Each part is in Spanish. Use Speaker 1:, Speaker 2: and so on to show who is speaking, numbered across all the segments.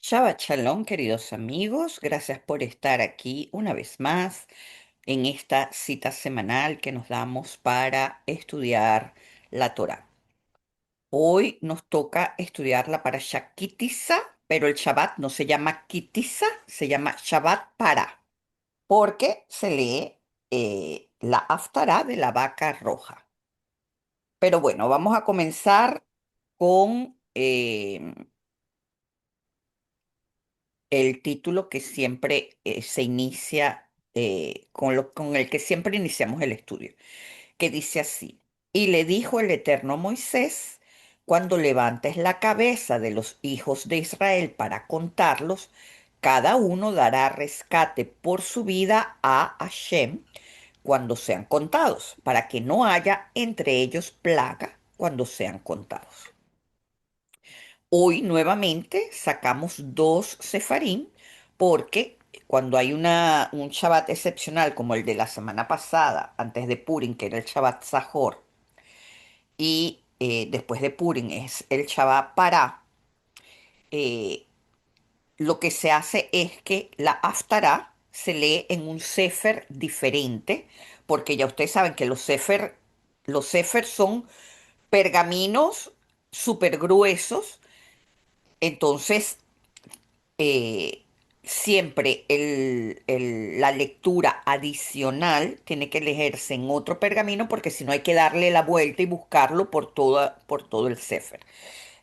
Speaker 1: Shabbat Shalom, queridos amigos. Gracias por estar aquí una vez más en esta cita semanal que nos damos para estudiar la Torá. Hoy nos toca estudiar la Parashá Kitisa, pero el Shabbat no se llama Kitisa, se llama Shabbat Para, porque se lee la Haftará de la vaca roja. Pero bueno, vamos a comenzar con el título que siempre se inicia, con el que siempre iniciamos el estudio, que dice así: y le dijo el Eterno a Moisés: cuando levantes la cabeza de los hijos de Israel para contarlos, cada uno dará rescate por su vida a Hashem cuando sean contados, para que no haya entre ellos plaga cuando sean contados. Hoy nuevamente sacamos dos sefarín porque cuando hay un Shabbat excepcional como el de la semana pasada, antes de Purim, que era el Shabbat Zahor, y después de Purim es el Shabbat Pará, eh, lo que se hace es que la Haftará se lee en un sefer diferente, porque ya ustedes saben que los sefer son pergaminos súper gruesos. Entonces eh, siempre la lectura adicional tiene que leerse en otro pergamino, porque si no hay que darle la vuelta y buscarlo por todo el Sefer.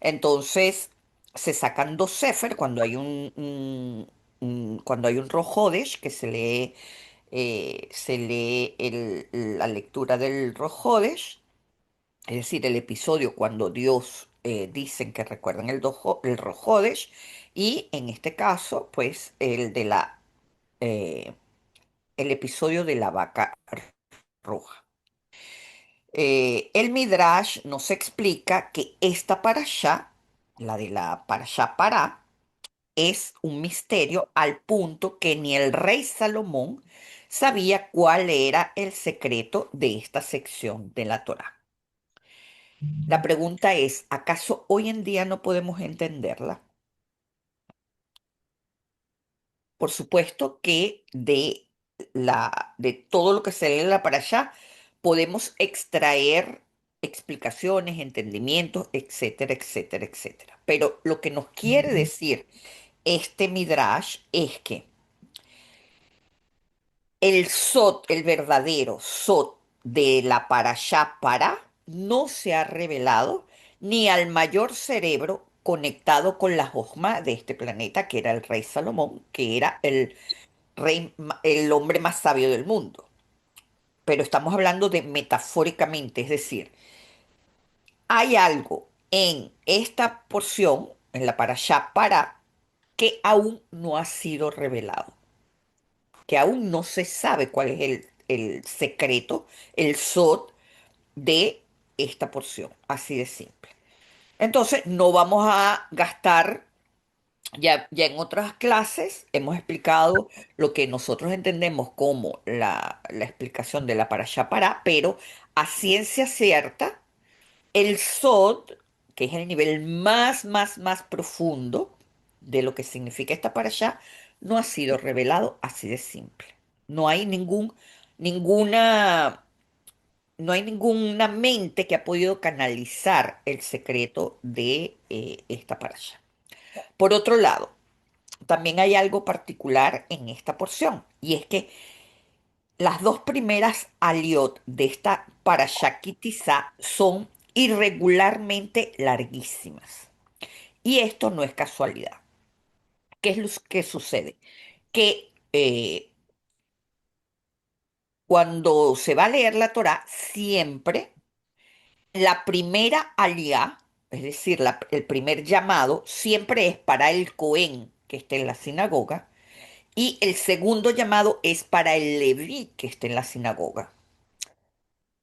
Speaker 1: Entonces se sacan dos Sefer cuando hay cuando hay un Rosh Hodesh que se lee la lectura del Rosh Hodesh, es decir, el episodio cuando Dios dicen que recuerdan el Rosh Hodesh, y en este caso, pues eh, el episodio de la vaca roja. El Midrash nos explica que esta parashá, la de la parashá Pará, es un misterio al punto que ni el rey Salomón sabía cuál era el secreto de esta sección de la Torá. La pregunta es, ¿acaso hoy en día no podemos entenderla? Por supuesto que de todo lo que se lee en la parashá podemos extraer explicaciones, entendimientos, etcétera, etcétera, etcétera. Pero lo que nos quiere decir este Midrash es que el Sot, el verdadero Sot de la Parashá Pará, no se ha revelado ni al mayor cerebro conectado con la Jojma de este planeta, que era el rey Salomón, que era el hombre más sabio del mundo. Pero estamos hablando de metafóricamente, es decir, hay algo en esta porción, en la Parashá Pará, que aún no ha sido revelado, que aún no se sabe cuál es el secreto, el sod de esta porción, así de simple. Entonces, no vamos a gastar, ya en otras clases hemos explicado lo que nosotros entendemos como la explicación de la parashá pará, pero a ciencia cierta, el sod, que es el nivel más profundo de lo que significa esta parashá, no ha sido revelado así de simple. No hay ninguna, no hay ninguna mente que ha podido canalizar el secreto de esta parashá. Por otro lado, también hay algo particular en esta porción, y es que las dos primeras aliot de esta parashá Kitizá son irregularmente larguísimas. Y esto no es casualidad. ¿Qué es lo que sucede? Que cuando se va a leer la Torá, siempre la primera aliá, es decir, el primer llamado, siempre es para el Cohen que esté en la sinagoga, y el segundo llamado es para el Leví que esté en la sinagoga.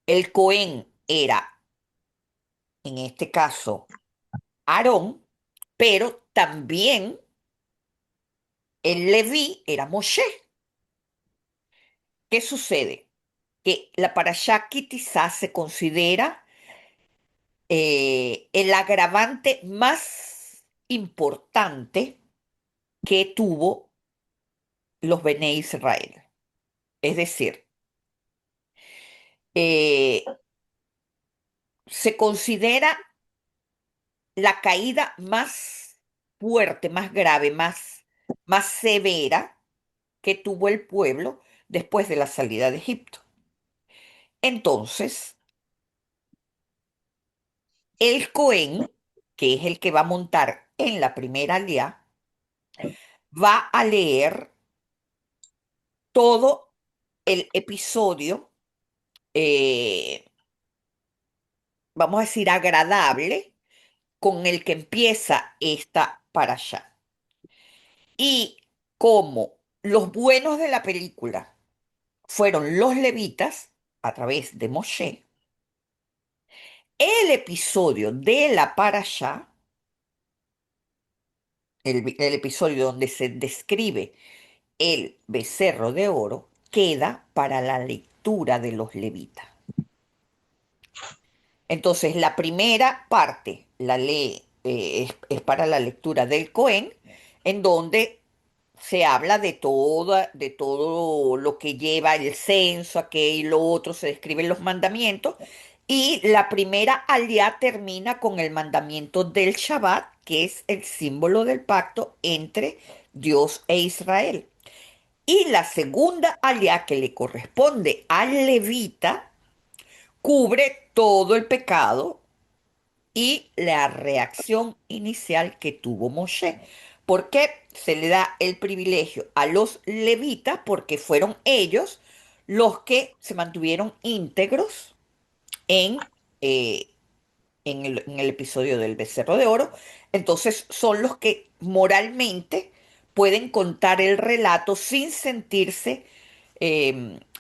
Speaker 1: El Cohen era, en este caso, Aarón, pero también el Leví era Moshe. ¿Qué sucede? Que la parashá Kitizá se considera el agravante más importante que tuvo los Bene Israel. Es decir, eh, se considera la caída más fuerte, más grave, más severa que tuvo el pueblo después de la salida de Egipto. Entonces, el Cohen, que es el que va a montar en la primera aliyá, va a leer todo el episodio, eh, vamos a decir, agradable con el que empieza esta parashá. Y como los buenos de la película fueron los levitas a través de Moshe, el episodio de la parashá, el episodio donde se describe el becerro de oro, queda para la lectura de los levitas. Entonces, la primera parte la lee, es para la lectura del Cohen, en donde se habla de todo lo que lleva el censo, aquello y lo otro, se describen los mandamientos, y la primera alía termina con el mandamiento del Shabbat, que es el símbolo del pacto entre Dios e Israel. Y la segunda alía que le corresponde al levita cubre todo el pecado y la reacción inicial que tuvo Moshe. ¿Por qué se le da el privilegio a los levitas? Porque fueron ellos los que se mantuvieron íntegros en, eh, en el episodio del Becerro de Oro. Entonces son los que moralmente pueden contar el relato sin sentirse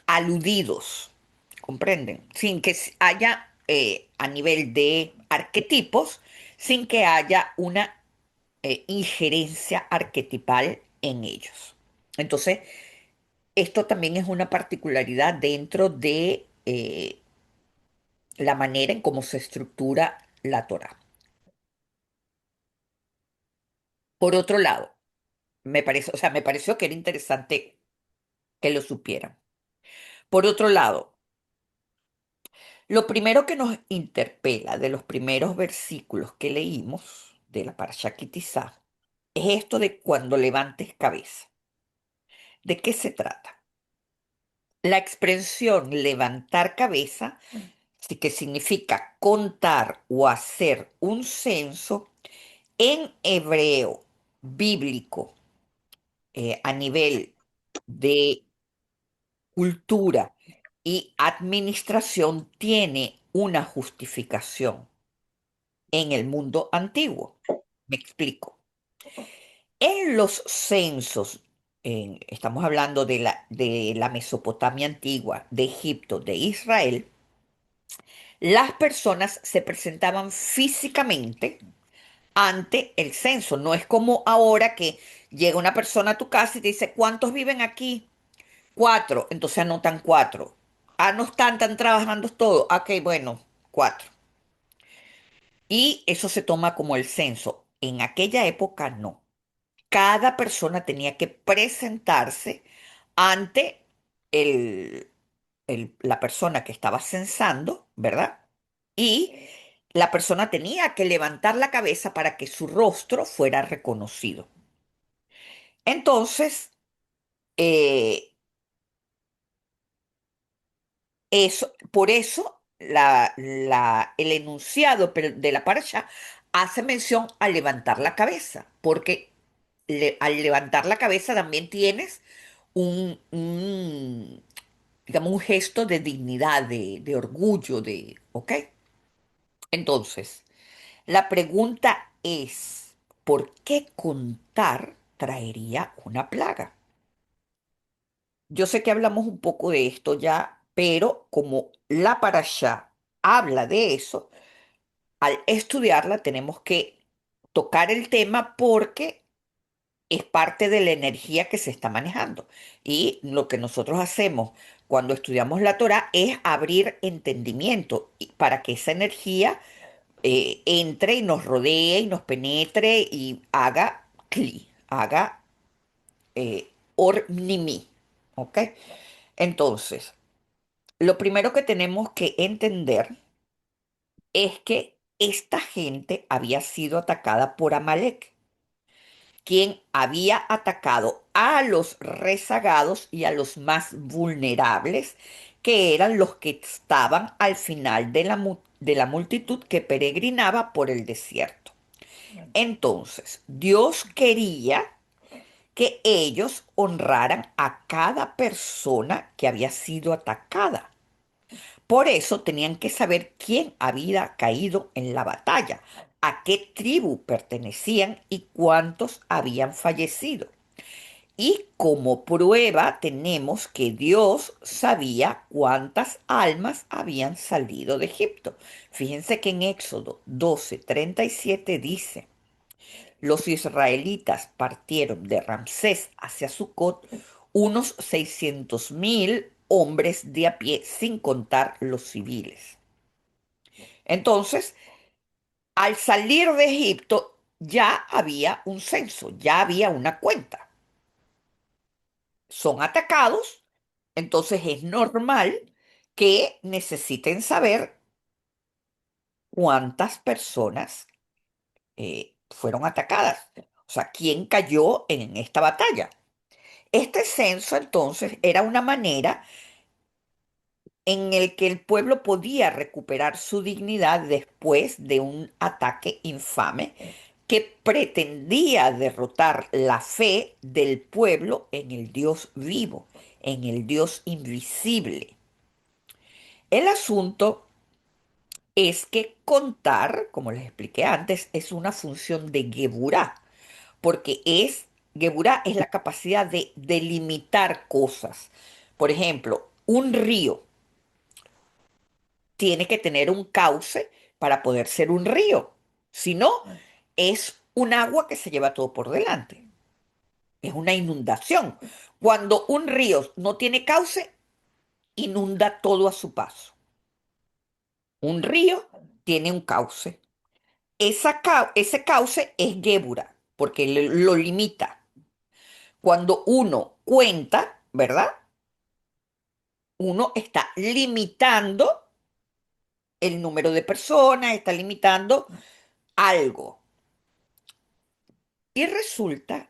Speaker 1: aludidos, ¿comprenden? Sin que haya, a nivel de arquetipos, sin que haya una injerencia arquetipal en ellos. Entonces, esto también es una particularidad dentro de la manera en cómo se estructura la Torá. Por otro lado, o sea, me pareció que era interesante que lo supieran. Por otro lado, lo primero que nos interpela de los primeros versículos que leímos de la Parashá Ki Tizá es esto de cuando levantes cabeza. ¿De qué se trata? La expresión levantar cabeza, sí que significa contar o hacer un censo en hebreo bíblico, a nivel de cultura y administración, tiene una justificación en el mundo antiguo. Me explico. En los censos, estamos hablando de la Mesopotamia antigua, de Egipto, de Israel, las personas se presentaban físicamente ante el censo. No es como ahora que llega una persona a tu casa y te dice, ¿cuántos viven aquí? Cuatro. Entonces anotan cuatro. Ah, no están trabajando todos. Ok, bueno, cuatro. Y eso se toma como el censo. En aquella época no. Cada persona tenía que presentarse ante el, la persona que estaba censando, ¿verdad? Y la persona tenía que levantar la cabeza para que su rostro fuera reconocido. Entonces, eh, por eso el enunciado de la parasha hace mención a levantar la cabeza, porque al levantar la cabeza también tienes un, digamos, un gesto de dignidad, de orgullo, ¿ok? Entonces, la pregunta es, ¿por qué contar traería una plaga? Yo sé que hablamos un poco de esto ya, pero como la parashá habla de eso, al estudiarla tenemos que tocar el tema porque es parte de la energía que se está manejando. Y lo que nosotros hacemos cuando estudiamos la Torah es abrir entendimiento para que esa energía entre y nos rodee y nos penetre y haga cli, haga Or-Nimi. ¿Ok? Entonces, lo primero que tenemos que entender es que esta gente había sido atacada por Amalek, quien había atacado a los rezagados y a los más vulnerables, que eran los que estaban al final de la multitud que peregrinaba por el desierto. Entonces, Dios quería que ellos honraran a cada persona que había sido atacada. Por eso tenían que saber quién había caído en la batalla, a qué tribu pertenecían y cuántos habían fallecido. Y como prueba tenemos que Dios sabía cuántas almas habían salido de Egipto. Fíjense que en Éxodo 12:37 dice: los israelitas partieron de Ramsés hacia Sucot unos 600.000 hombres de a pie, sin contar los civiles. Entonces, al salir de Egipto, ya había un censo, ya había una cuenta. Son atacados, entonces es normal que necesiten saber cuántas personas fueron atacadas. O sea, quién cayó en esta batalla. Este censo entonces era una manera en el que el pueblo podía recuperar su dignidad después de un ataque infame que pretendía derrotar la fe del pueblo en el Dios vivo, en el Dios invisible. El asunto es que contar, como les expliqué antes, es una función de Geburá, porque Geburá es la capacidad de delimitar cosas. Por ejemplo, un río tiene que tener un cauce para poder ser un río. Si no, es un agua que se lleva todo por delante. Es una inundación. Cuando un río no tiene cauce, inunda todo a su paso. Un río tiene un cauce. Ese cauce es Gébura, porque lo limita. Cuando uno cuenta, ¿verdad? Uno está limitando el número de personas, está limitando algo. Y resulta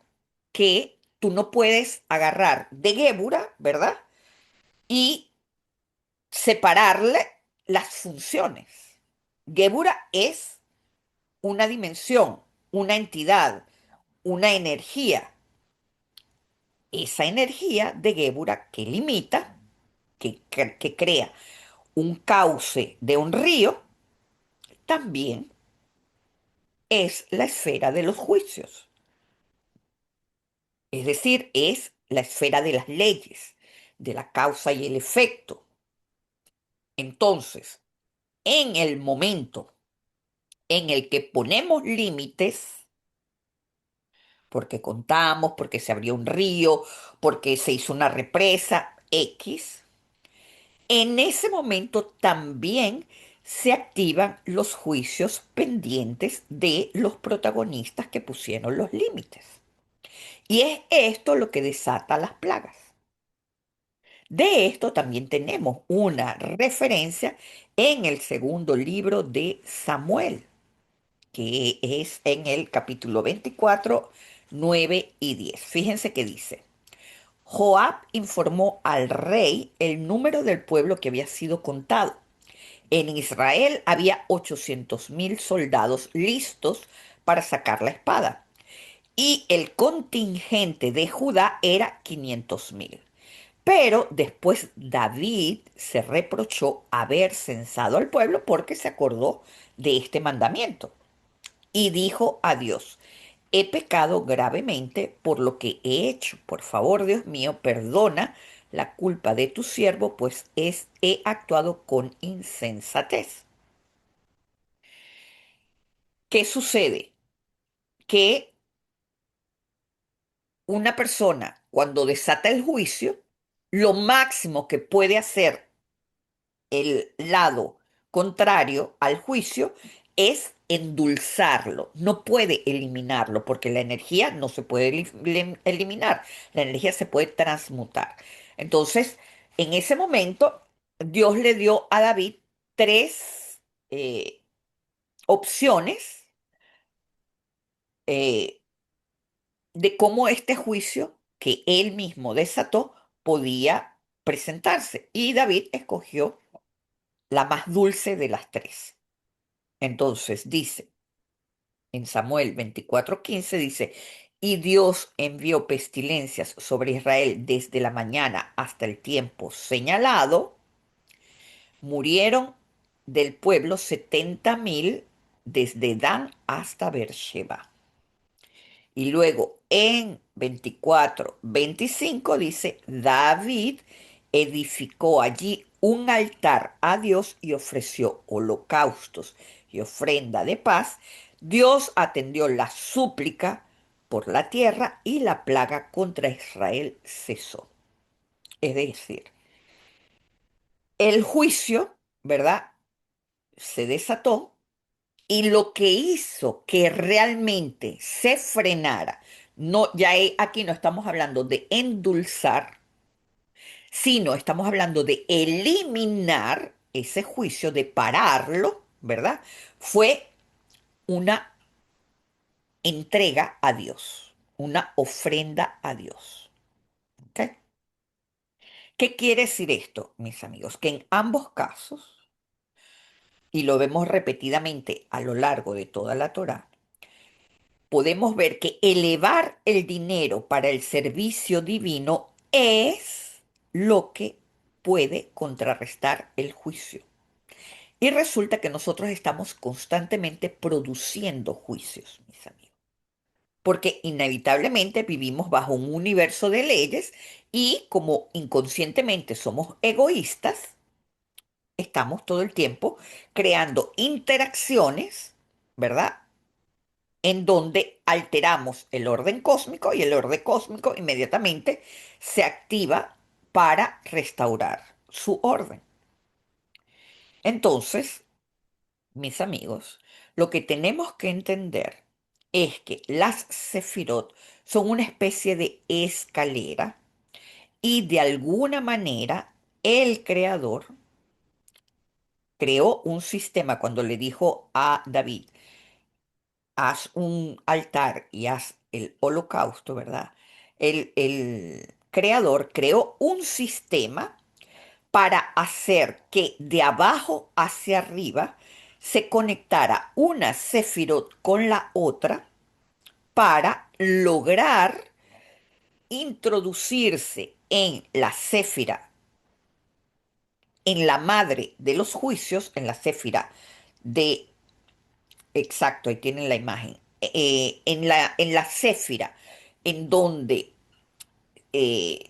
Speaker 1: que tú no puedes agarrar de Gébura, ¿verdad? Y separarle las funciones. Gébura es una dimensión, una entidad, una energía. Esa energía de Gébura que limita, que crea un cauce de un río, también es la esfera de los juicios. Es decir, es la esfera de las leyes, de la causa y el efecto. Entonces, en el momento en el que ponemos límites, porque contamos, porque se abrió un río, porque se hizo una represa X, en ese momento también se activan los juicios pendientes de los protagonistas que pusieron los límites. Y es esto lo que desata las plagas. De esto también tenemos una referencia en el segundo libro de Samuel, que es en el capítulo 24, 9 y 10. Fíjense que dice: Joab informó al rey el número del pueblo que había sido contado. En Israel había 800.000 soldados listos para sacar la espada, y el contingente de Judá era 500.000. Pero después David se reprochó haber censado al pueblo porque se acordó de este mandamiento y dijo a Dios: he pecado gravemente por lo que he hecho. Por favor, Dios mío, perdona la culpa de tu siervo, pues he actuado con insensatez. ¿Qué sucede? Que una persona, cuando desata el juicio, lo máximo que puede hacer el lado contrario al juicio es endulzarlo, no puede eliminarlo, porque la energía no se puede eliminar, la energía se puede transmutar. Entonces, en ese momento, Dios le dio a David tres opciones eh, de cómo este juicio que él mismo desató podía presentarse. Y David escogió la más dulce de las tres. Entonces dice, en Samuel 24:15 dice, y Dios envió pestilencias sobre Israel desde la mañana hasta el tiempo señalado, murieron del pueblo 70.000 desde Dan hasta Beersheba. Y luego en 24:25 dice, David edificó allí un altar a Dios y ofreció holocaustos y ofrenda de paz. Dios atendió la súplica por la tierra y la plaga contra Israel cesó. Es decir, el juicio, ¿verdad? Se desató. Y lo que hizo que realmente se frenara, no, aquí no estamos hablando de endulzar, sino estamos hablando de eliminar ese juicio, de pararlo, ¿verdad? Fue una entrega a Dios, una ofrenda a Dios. ¿Ok? ¿Qué quiere decir esto, mis amigos? Que en ambos casos, y lo vemos repetidamente a lo largo de toda la Torá, podemos ver que elevar el dinero para el servicio divino es lo que puede contrarrestar el juicio. Y resulta que nosotros estamos constantemente produciendo juicios, mis amigos, porque inevitablemente vivimos bajo un universo de leyes y como inconscientemente somos egoístas, estamos todo el tiempo creando interacciones, ¿verdad? En donde alteramos el orden cósmico y el orden cósmico inmediatamente se activa para restaurar su orden. Entonces, mis amigos, lo que tenemos que entender es que las sefirot son una especie de escalera y de alguna manera el creador creó un sistema cuando le dijo a David, haz un altar y haz el holocausto, ¿verdad? El creador creó un sistema para hacer que de abajo hacia arriba se conectara una sefirot con la otra para lograr introducirse en la séfira, en la madre de los juicios, en la séfira de, exacto, ahí tienen la imagen, en la séfira, en donde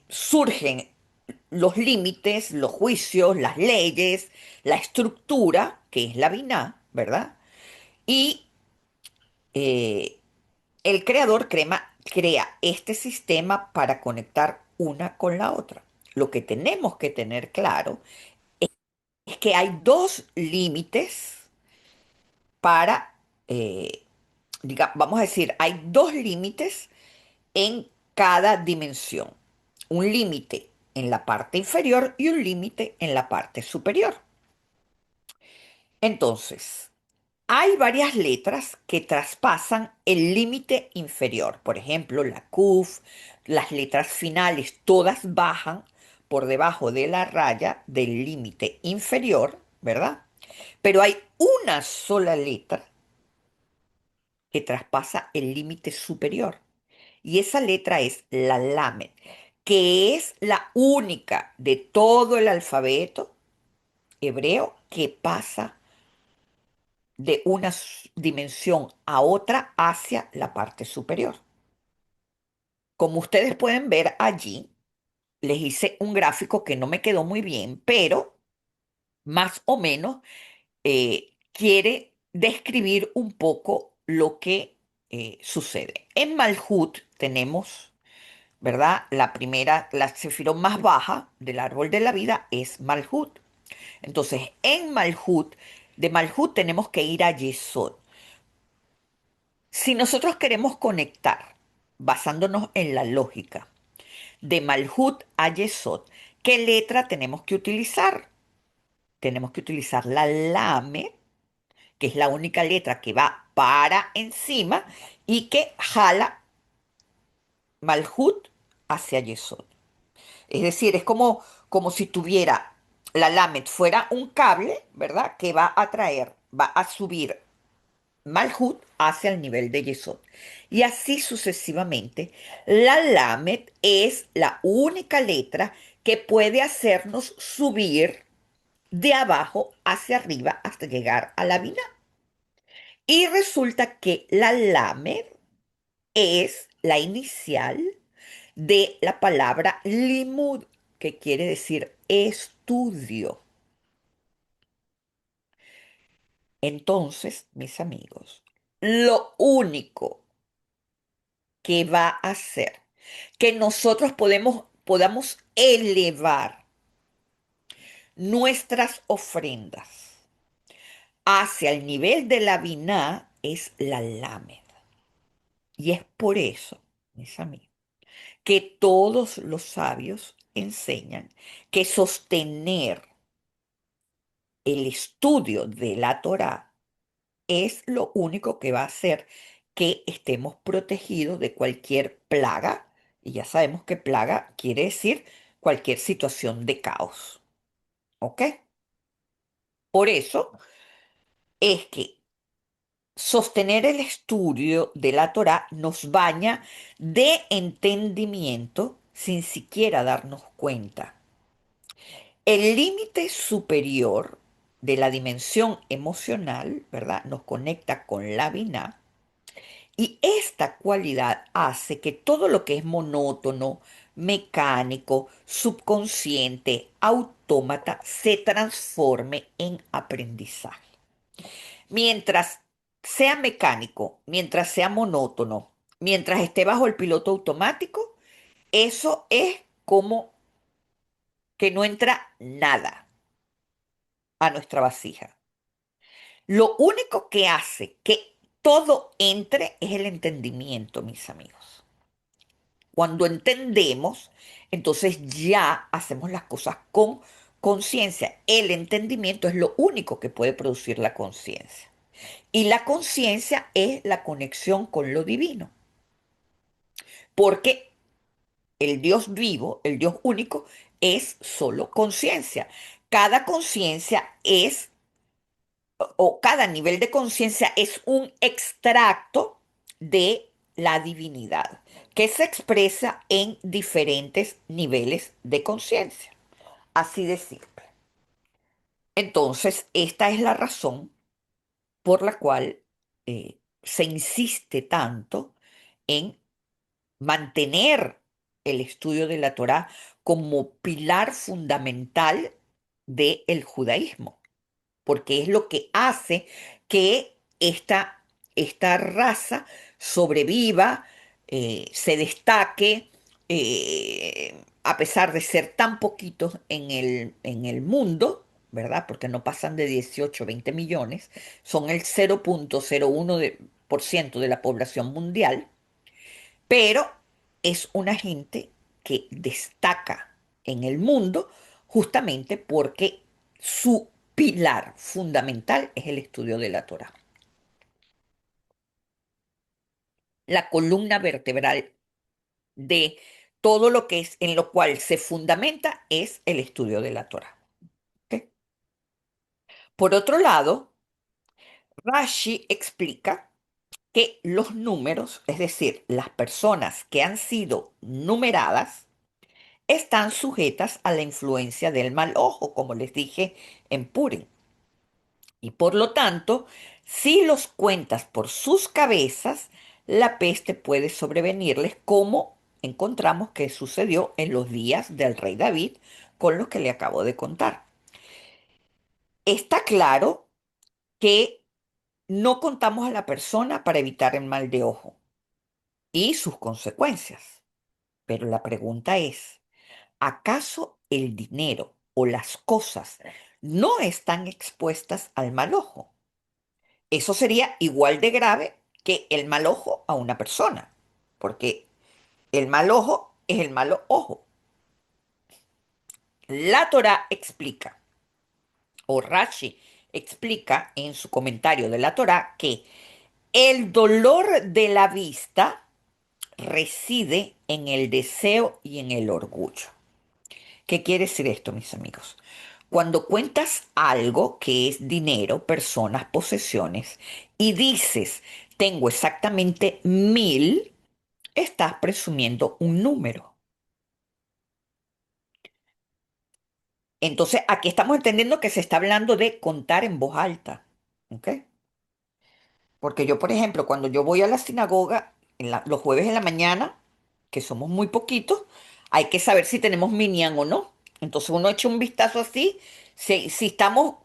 Speaker 1: surgen los límites, los juicios, las leyes, la estructura, que es la Biná, ¿verdad? Y eh, el creador crea este sistema para conectar una con la otra. Lo que tenemos que tener claro es que hay dos límites para, vamos a decir, hay dos límites en cada dimensión. Un límite en la parte inferior y un límite en la parte superior. Entonces, hay varias letras que traspasan el límite inferior. Por ejemplo, la Kuf, las letras finales, todas bajan por debajo de la raya del límite inferior, ¿verdad? Pero hay una sola letra que traspasa el límite superior. Y esa letra es la Lamed, que es la única de todo el alfabeto hebreo que pasa de una dimensión a otra hacia la parte superior. Como ustedes pueden ver allí, les hice un gráfico que no me quedó muy bien, pero más o menos quiere describir un poco lo que sucede. En Malhut tenemos, ¿verdad? La primera, la sefirot más baja del árbol de la vida es Malhut. Entonces, en Malhut De Malhut tenemos que ir a Yesod. Si nosotros queremos conectar, basándonos en la lógica, de Malhut a Yesod, ¿qué letra tenemos que utilizar? Tenemos que utilizar la Lamed, que es la única letra que va para encima y que jala Malhut hacia Yesod. Es decir, es como si tuviera la Lamed fuera un cable, ¿verdad? Que va a traer, va a subir Malhut hacia el nivel de Yesod. Y así sucesivamente, la Lamed es la única letra que puede hacernos subir de abajo hacia arriba hasta llegar a la Binah. Y resulta que la Lamed es la inicial de la palabra limud, que quiere decir estudio. Entonces, mis amigos, lo único que va a hacer que nosotros podamos elevar nuestras ofrendas hacia el nivel de la Biná es la Lámeda. Y es por eso, mis amigos, que todos los sabios enseñan que sostener el estudio de la Torá es lo único que va a hacer que estemos protegidos de cualquier plaga. Y ya sabemos que plaga quiere decir cualquier situación de caos. ¿Ok? Por eso es que sostener el estudio de la Torá nos baña de entendimiento sin siquiera darnos cuenta. El límite superior de la dimensión emocional, ¿verdad? Nos conecta con la Binah. Y esta cualidad hace que todo lo que es monótono, mecánico, subconsciente, autómata, se transforme en aprendizaje. Mientras sea mecánico, mientras sea monótono, mientras esté bajo el piloto automático, eso es como que no entra nada a nuestra vasija. Lo único que hace que todo entre es el entendimiento, mis amigos. Cuando entendemos, entonces ya hacemos las cosas con conciencia. El entendimiento es lo único que puede producir la conciencia. Y la conciencia es la conexión con lo divino. Porque el Dios vivo, el Dios único, es solo conciencia. Cada conciencia es, o cada nivel de conciencia es un extracto de la divinidad, que se expresa en diferentes niveles de conciencia. Así de simple. Entonces, esta es la razón por la cual se insiste tanto en mantener el estudio de la Torá como pilar fundamental del judaísmo, porque es lo que hace que esta raza sobreviva, se destaque, a pesar de ser tan poquitos en el mundo, ¿verdad? Porque no pasan de 18 o 20 millones, son el 0,01% por ciento de la población mundial, pero es una gente que destaca en el mundo justamente porque su pilar fundamental es el estudio de la Torá. La columna vertebral de todo lo que es en lo cual se fundamenta es el estudio de la Torá. ¿Ok? Por otro lado, Rashi explica que los números, es decir, las personas que han sido numeradas, están sujetas a la influencia del mal ojo, como les dije en Purim. Y por lo tanto, si los cuentas por sus cabezas, la peste puede sobrevenirles, como encontramos que sucedió en los días del rey David, con los que le acabo de contar. Está claro que no contamos a la persona para evitar el mal de ojo y sus consecuencias. Pero la pregunta es, ¿acaso el dinero o las cosas no están expuestas al mal ojo. Eso sería igual de grave que el mal ojo a una persona, porque el mal ojo es el malo ojo. La Torá explica, o Rashi explica en su comentario de la Torá, que el dolor de la vista reside en el deseo y en el orgullo. ¿Qué quiere decir esto, mis amigos? Cuando cuentas algo que es dinero, personas, posesiones, y dices, tengo exactamente 1000, estás presumiendo un número. Entonces, aquí estamos entendiendo que se está hablando de contar en voz alta. ¿Ok? Porque yo, por ejemplo, cuando yo voy a la sinagoga los jueves en la mañana, que somos muy poquitos, hay que saber si tenemos minyan o no. Entonces uno echa un vistazo así, si estamos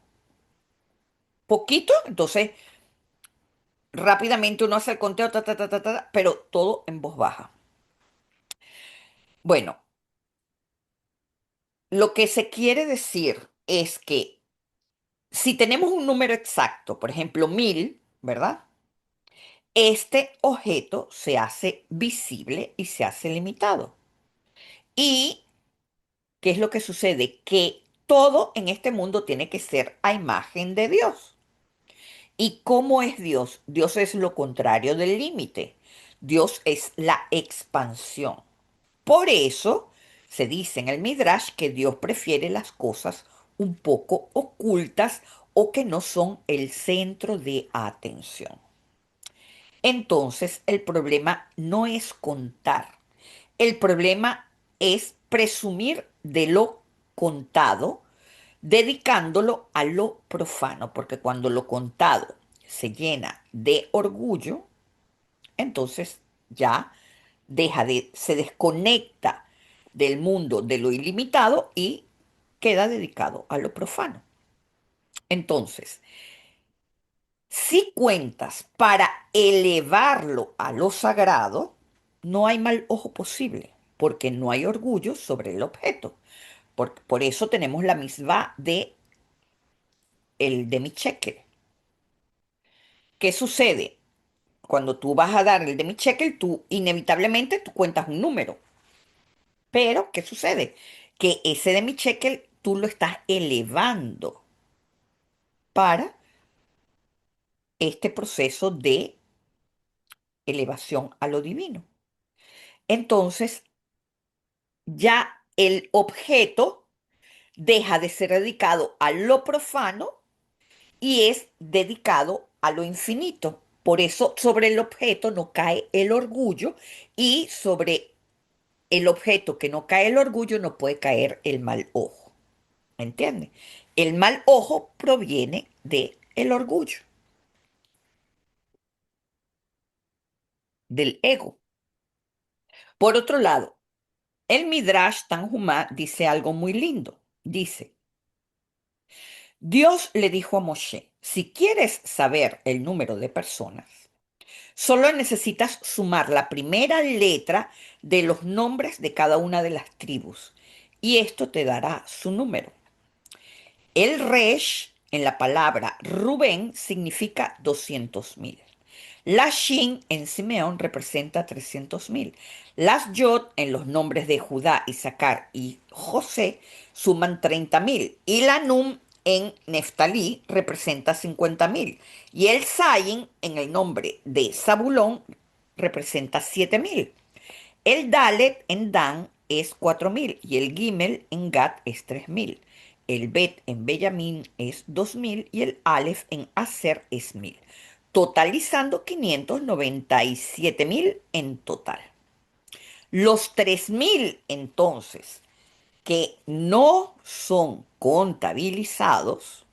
Speaker 1: poquitos, entonces rápidamente uno hace el conteo, ta, ta, ta, ta, ta, pero todo en voz baja. Bueno, lo que se quiere decir es que si tenemos un número exacto, por ejemplo, 1000, ¿verdad? Este objeto se hace visible y se hace limitado. ¿Y qué es lo que sucede? Que todo en este mundo tiene que ser a imagen de Dios. ¿Y cómo es Dios? Dios es lo contrario del límite. Dios es la expansión. Por eso se dice en el Midrash que Dios prefiere las cosas un poco ocultas o que no son el centro de atención. Entonces, el problema no es contar. El problema es presumir de lo contado, dedicándolo a lo profano, porque cuando lo contado se llena de orgullo, entonces ya se desconecta del mundo de lo ilimitado y queda dedicado a lo profano. Entonces, si cuentas para elevarlo a lo sagrado, no hay mal ojo posible, porque no hay orgullo sobre el objeto. Por eso tenemos la misma de el demi-shekel. ¿Qué sucede? Cuando tú vas a dar el demi-shekel, tú inevitablemente tú cuentas un número. Pero, ¿qué sucede? Que ese demi-shekel tú lo estás elevando para este proceso de elevación a lo divino. Entonces, ya el objeto deja de ser dedicado a lo profano y es dedicado a lo infinito. Por eso sobre el objeto no cae el orgullo y sobre el objeto que no cae el orgullo no puede caer el mal ojo. ¿Me entiende? El mal ojo proviene de el orgullo, del ego. Por otro lado, el Midrash Tanhumá dice algo muy lindo. Dice, Dios le dijo a Moshe, si quieres saber el número de personas, solo necesitas sumar la primera letra de los nombres de cada una de las tribus y esto te dará su número. El Resh en la palabra Rubén significa 200.000. La Shin en Simeón representa 300.000. Las Yod en los nombres de Judá, Isaacar y José suman 30.000. Y la Num en Neftalí representa 50.000. Y el Zayin en el nombre de Zabulón representa 7.000. El Dalet en Dan es 4.000 y el Gimel en Gad es 3.000. El Bet en Benjamín es 2.000 y el Aleph en Aser es 1.000, totalizando 597.000 en total. Los 3.000 entonces que no son contabilizados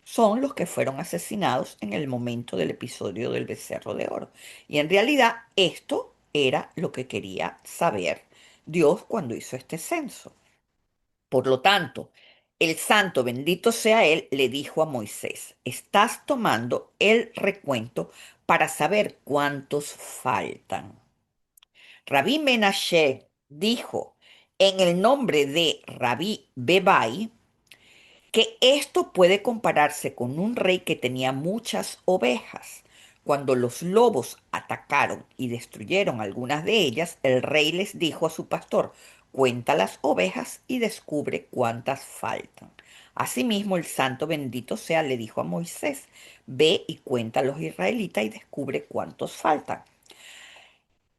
Speaker 1: son los que fueron asesinados en el momento del episodio del Becerro de Oro. Y en realidad esto era lo que quería saber Dios cuando hizo este censo. Por lo tanto, el santo, bendito sea él, le dijo a Moisés, estás tomando el recuento para saber cuántos faltan. Rabí Menashe dijo, en el nombre de Rabí Bebai, que esto puede compararse con un rey que tenía muchas ovejas. Cuando los lobos atacaron y destruyeron algunas de ellas, el rey les dijo a su pastor: cuenta las ovejas y descubre cuántas faltan. Asimismo, el santo bendito sea le dijo a Moisés: ve y cuenta a los israelitas y descubre cuántos faltan.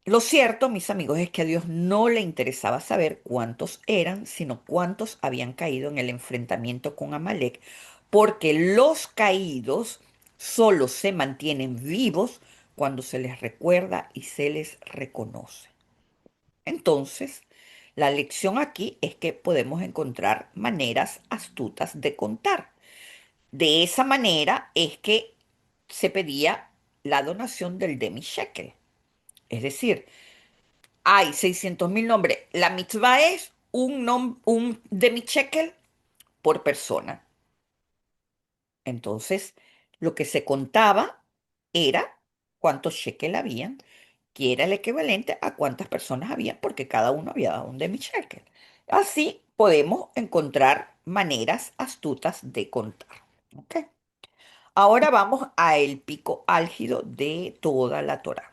Speaker 1: Lo cierto, mis amigos, es que a Dios no le interesaba saber cuántos eran, sino cuántos habían caído en el enfrentamiento con Amalek, porque los caídos solo se mantienen vivos cuando se les recuerda y se les reconoce. Entonces, la lección aquí es que podemos encontrar maneras astutas de contar. De esa manera es que se pedía la donación del demi-shekel. Es decir, hay 600.000 nombres. La mitzvah es un demi-shekel por persona. Entonces, lo que se contaba era cuántos shekel habían, que era el equivalente a cuántas personas había, porque cada uno había dado un demi-shekel. Así podemos encontrar maneras astutas de contar. ¿Ok? Ahora vamos a el pico álgido de toda la Torá,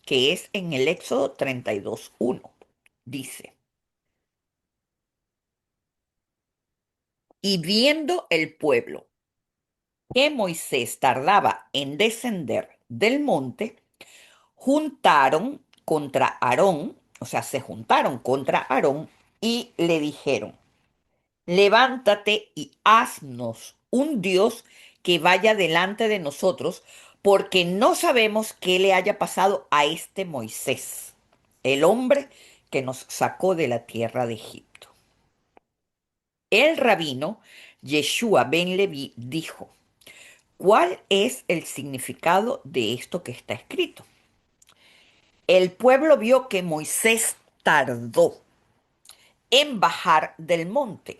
Speaker 1: que es en el Éxodo 32:1. Dice: y viendo el pueblo que Moisés tardaba en descender del monte, juntaron contra Aarón, o sea, se juntaron contra Aarón y le dijeron: levántate y haznos un Dios que vaya delante de nosotros, porque no sabemos qué le haya pasado a este Moisés, el hombre que nos sacó de la tierra de Egipto. El rabino Yeshua ben Leví dijo: ¿cuál es el significado de esto que está escrito? El pueblo vio que Moisés tardó en bajar del monte.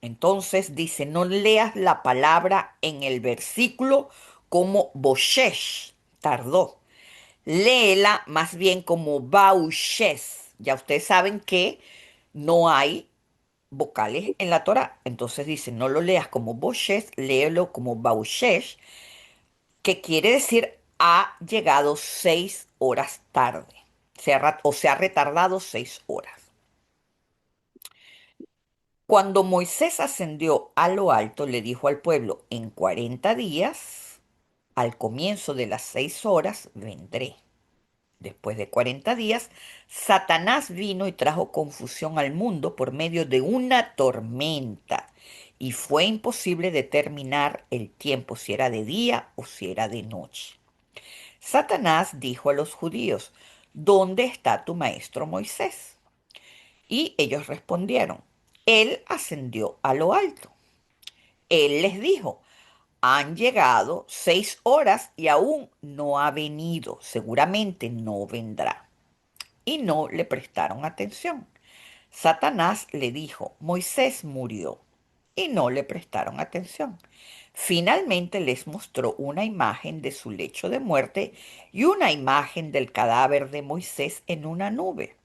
Speaker 1: Entonces dice: no leas la palabra en el versículo como Boshesh, tardó. Léela más bien como Baushes. Ya ustedes saben que no hay vocales en la Torah. Entonces dice: no lo leas como Boshesh, léelo como Baushesh, que quiere decir ha llegado 6 horas tarde. O se ha retardado 6 horas. Cuando Moisés ascendió a lo alto, le dijo al pueblo: en 40 días, al comienzo de las 6 horas, vendré. Después de 40 días, Satanás vino y trajo confusión al mundo por medio de una tormenta, y fue imposible determinar el tiempo, si era de día o si era de noche. Satanás dijo a los judíos: ¿dónde está tu maestro Moisés? Y ellos respondieron: él ascendió a lo alto. Él les dijo: han llegado 6 horas y aún no ha venido, seguramente no vendrá. Y no le prestaron atención. Satanás le dijo: Moisés murió. Y no le prestaron atención. Finalmente les mostró una imagen de su lecho de muerte y una imagen del cadáver de Moisés en una nube.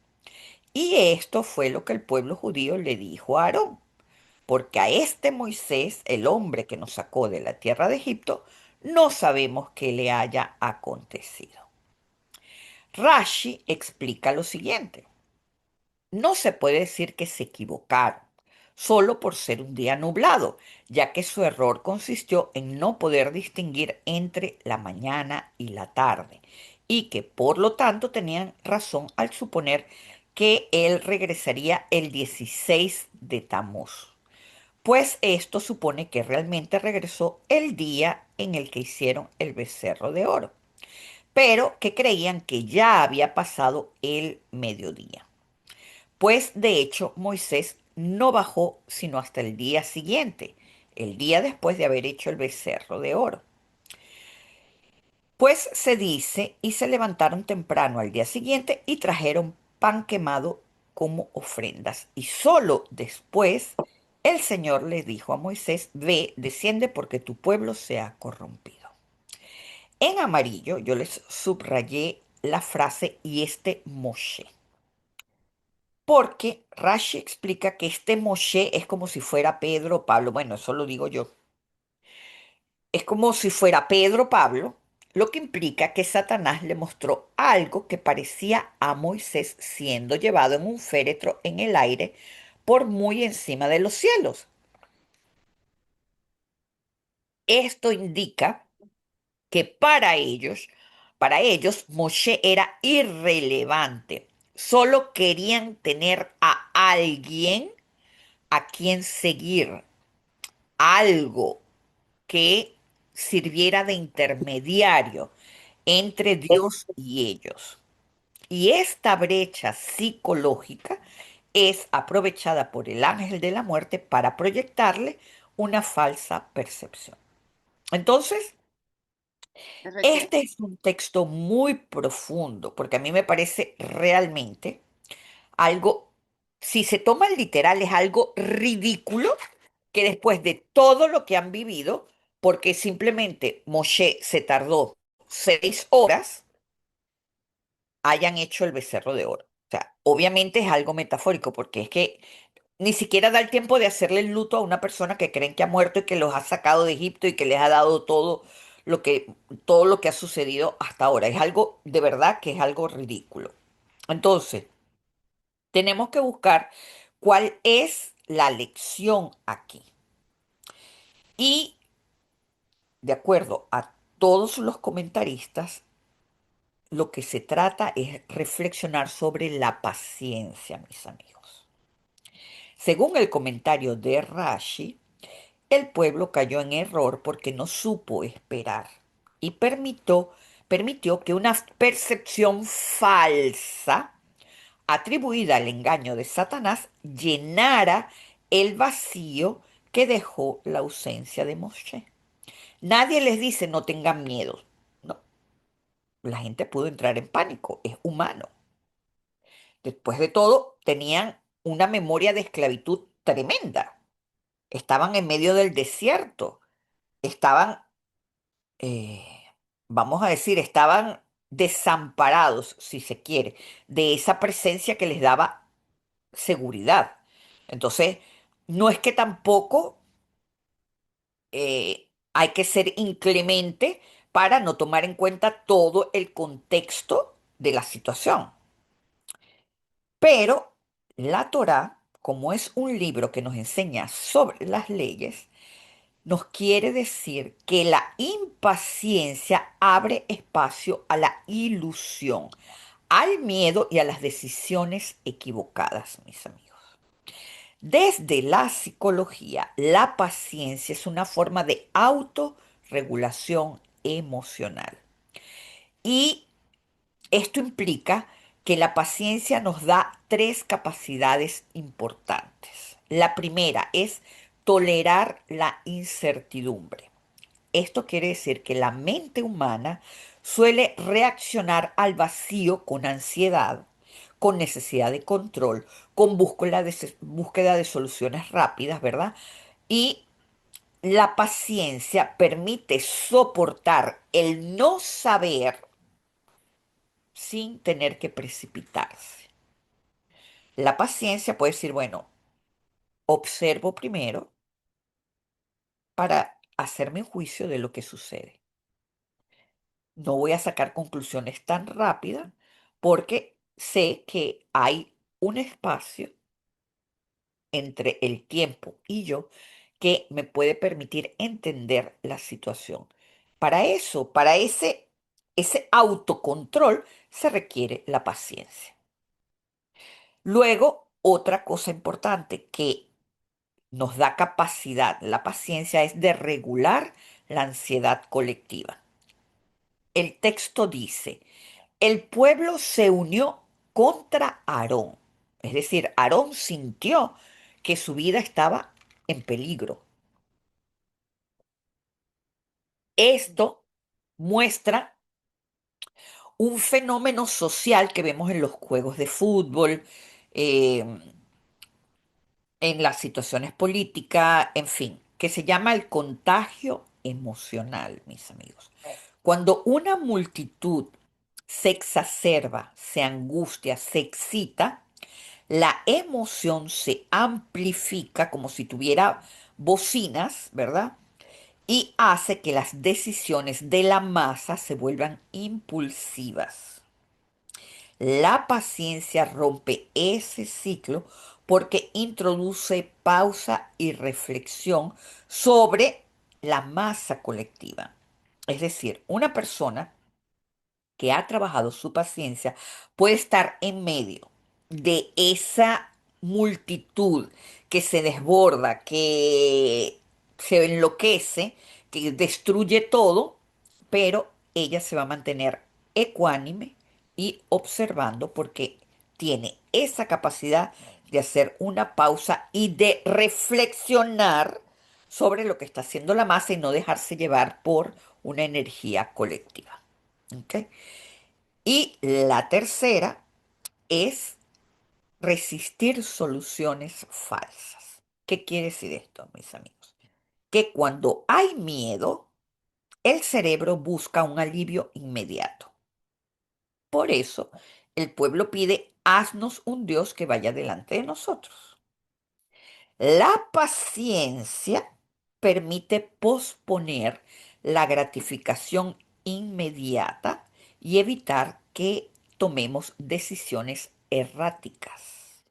Speaker 1: Y esto fue lo que el pueblo judío le dijo a Aarón: porque a este Moisés, el hombre que nos sacó de la tierra de Egipto, no sabemos qué le haya acontecido. Rashi explica lo siguiente: no se puede decir que se equivocaron solo por ser un día nublado, ya que su error consistió en no poder distinguir entre la mañana y la tarde, y que por lo tanto tenían razón al suponer que él regresaría el 16 de Tamuz, pues esto supone que realmente regresó el día en el que hicieron el becerro de oro, pero que creían que ya había pasado el mediodía. Pues de hecho Moisés no bajó sino hasta el día siguiente, el día después de haber hecho el becerro de oro. Pues se dice: y se levantaron temprano al día siguiente y trajeron pan quemado como ofrendas. Y solo después el Señor le dijo a Moisés: ve, desciende, porque tu pueblo se ha corrompido. En amarillo yo les subrayé la frase: y este Moshe. porque Rashi explica que este Moshe es como si fuera Pedro o Pablo. Bueno, eso lo digo yo. Es como si fuera Pedro o Pablo, lo que implica que Satanás le mostró algo que parecía a Moisés siendo llevado en un féretro en el aire por muy encima de los cielos. Esto indica que para ellos, Moshe era irrelevante. Solo querían tener a alguien a quien seguir, algo que sirviera de intermediario entre Dios y ellos. Y esta brecha psicológica es aprovechada por el ángel de la muerte para proyectarle una falsa percepción. Entonces, este
Speaker 2: Efectivamente.
Speaker 1: es un texto muy profundo, porque a mí me parece realmente algo, si se toma el literal, es algo ridículo que después de todo lo que han vivido, porque simplemente Moshe se tardó 6 horas, hayan hecho el becerro de oro. O sea, obviamente es algo metafórico, porque es que ni siquiera da el tiempo de hacerle el luto a una persona que creen que ha muerto y que los ha sacado de Egipto y que les ha dado todo lo que ha sucedido hasta ahora. Es algo, de verdad, que es algo ridículo. Entonces, tenemos que buscar cuál es la lección aquí. Y de acuerdo a todos los comentaristas, lo que se trata es reflexionar sobre la paciencia, mis amigos. Según el comentario de Rashi, el pueblo cayó en error porque no supo esperar y permitió que una percepción falsa atribuida al engaño de Satanás llenara el vacío que dejó la ausencia de Moshe. Nadie les dice no tengan miedo. No, la gente pudo entrar en pánico, es humano. Después de todo, tenían una memoria de esclavitud tremenda. Estaban en medio del desierto, estaban, eh, vamos a decir, estaban desamparados, si se quiere, de esa presencia que les daba seguridad. Entonces, no es que tampoco hay que ser inclemente para no tomar en cuenta todo el contexto de la situación. Pero la Torá, como es un libro que nos enseña sobre las leyes, nos quiere decir que la impaciencia abre espacio a la ilusión, al miedo y a las decisiones equivocadas, mis amigos. Desde la psicología, la paciencia es una forma de autorregulación emocional. Y esto implica que la paciencia nos da tres capacidades importantes. La primera es tolerar la incertidumbre. Esto quiere decir que la mente humana suele reaccionar al vacío con ansiedad, con necesidad de control, con búsqueda de soluciones rápidas, ¿verdad? Y la paciencia permite soportar el no saber sin tener que precipitarse. La paciencia puede decir, bueno, observo primero para hacerme un juicio de lo que sucede. No voy a sacar conclusiones tan rápidas porque sé que hay un espacio entre el tiempo y yo que me puede permitir entender la situación. Para eso, para ese autocontrol, se requiere la paciencia. Luego, otra cosa importante que nos da capacidad, la paciencia, es de regular la ansiedad colectiva. El texto dice, el pueblo se unió contra Aarón. Es decir, Aarón sintió que su vida estaba en peligro. Esto muestra un fenómeno social que vemos en los juegos de fútbol, eh, en las situaciones políticas, en fin, que se llama el contagio emocional, mis amigos. Cuando una multitud se exacerba, se angustia, se excita, la emoción se amplifica como si tuviera bocinas, ¿verdad? Y hace que las decisiones de la masa se vuelvan impulsivas. La paciencia rompe ese ciclo porque introduce pausa y reflexión sobre la masa colectiva. Es decir, una persona que ha trabajado su paciencia puede estar en medio de esa multitud que se desborda, que se enloquece, que destruye todo, pero ella se va a mantener ecuánime y observando porque tiene esa capacidad de hacer una pausa y de reflexionar sobre lo que está haciendo la masa y no dejarse llevar por una energía colectiva. ¿Ok? Y la tercera es resistir soluciones falsas. ¿Qué quiere decir esto, mis amigos? Que cuando hay miedo, el cerebro busca un alivio inmediato. Por eso, el pueblo pide, haznos un Dios que vaya delante de nosotros. La paciencia permite posponer la gratificación inmediata y evitar que tomemos decisiones erráticas.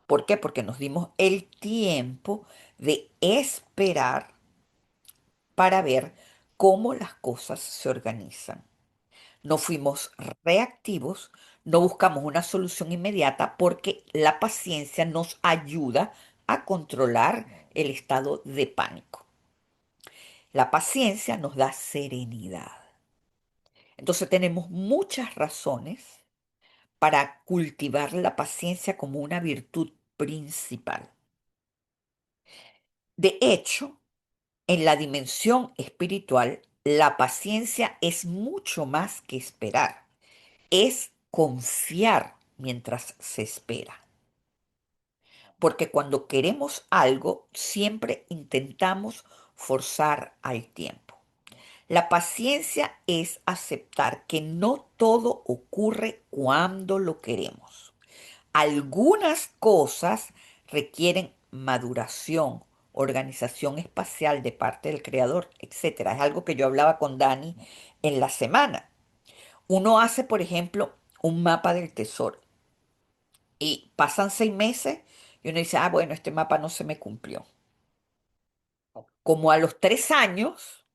Speaker 1: ¿Por qué? Porque nos dimos el tiempo de esperar para ver cómo las cosas se organizan. No fuimos reactivos, no buscamos una solución inmediata porque la paciencia nos ayuda a controlar el estado de pánico. La paciencia nos da serenidad. Entonces tenemos muchas razones para cultivar la paciencia como una virtud principal. De hecho, en la dimensión espiritual, la paciencia es mucho más que esperar, es confiar mientras se espera. Porque cuando queremos algo, siempre intentamos forzar al tiempo. La paciencia es aceptar que no todo ocurre cuando lo queremos. Algunas cosas requieren maduración, organización espacial de parte del creador, etcétera. Es algo que yo hablaba con Dani en la semana. Uno hace, por ejemplo, un mapa del tesoro y pasan 6 meses y uno dice, ah, bueno, este mapa no se me cumplió. Como a los 3 años,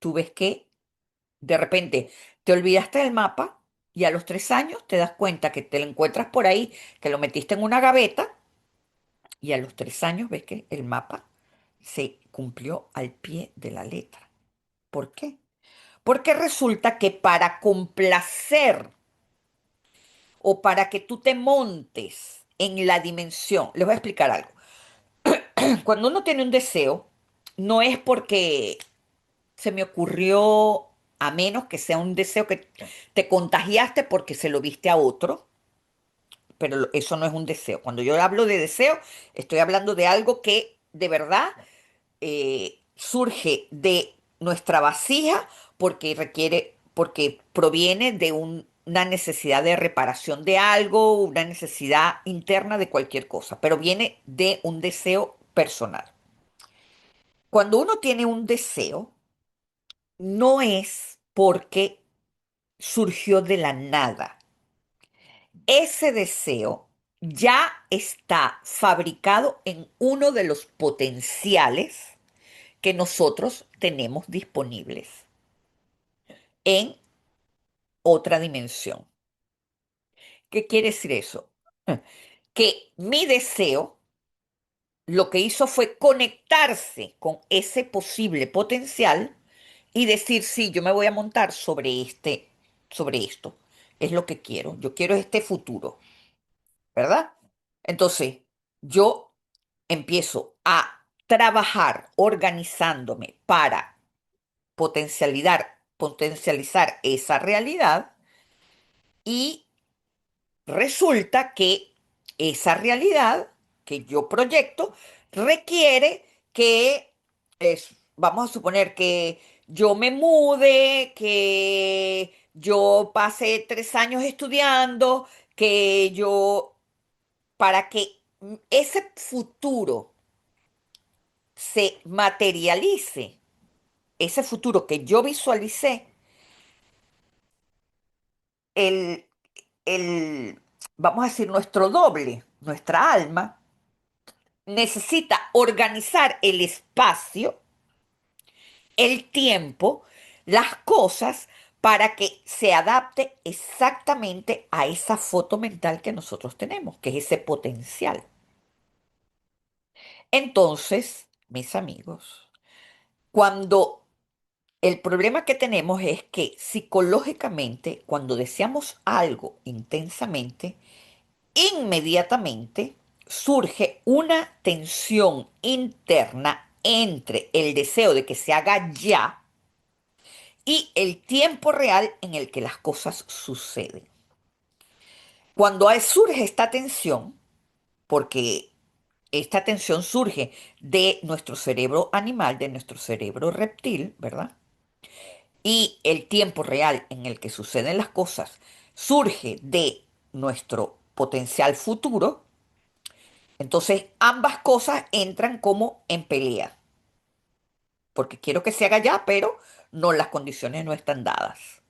Speaker 1: tú ves que de repente te olvidaste del mapa y a los 3 años te das cuenta que te lo encuentras por ahí, que lo metiste en una gaveta y a los 3 años ves que el mapa se cumplió al pie de la letra. ¿Por qué? Porque resulta que para complacer o para que tú te montes en la dimensión, les voy a explicar algo. Cuando uno tiene un deseo, no es porque se me ocurrió, a menos que sea un deseo que te contagiaste porque se lo viste a otro, pero eso no es un deseo. Cuando yo hablo de deseo, estoy hablando de algo que de verdad surge de nuestra vasija porque requiere, porque proviene de una necesidad de reparación de algo, una necesidad interna de cualquier cosa, pero viene de un deseo personal. Cuando uno tiene un deseo, no es porque surgió de la nada. Ese deseo ya está fabricado en uno de los potenciales que nosotros tenemos disponibles en otra dimensión. ¿Qué quiere decir eso? Que mi deseo lo que hizo fue conectarse con ese posible potencial y decir, sí, yo me voy a montar sobre esto. Es lo que quiero. Yo quiero este futuro, ¿verdad? Entonces, yo empiezo a trabajar organizándome para potencializar esa realidad y resulta que esa realidad que yo proyecto requiere que, vamos a suponer que yo me mude, que yo pase 3 años estudiando, que yo... para que ese futuro se materialice, ese futuro que yo visualicé, el, el, vamos a decir, nuestro doble, nuestra alma, necesita organizar el espacio, el tiempo, las cosas para que se adapte exactamente a esa foto mental que nosotros tenemos, que es ese potencial. Entonces, mis amigos, cuando el problema que tenemos es que psicológicamente, cuando deseamos algo intensamente, inmediatamente surge una tensión interna entre el deseo de que se haga ya y el tiempo real en el que las cosas suceden. Cuando surge esta tensión, porque esta tensión surge de nuestro cerebro animal, de nuestro cerebro reptil, ¿verdad? Y el tiempo real en el que suceden las cosas surge de nuestro potencial futuro, entonces ambas cosas entran como en pelea, porque quiero que se haga ya, pero no, las condiciones no están dadas.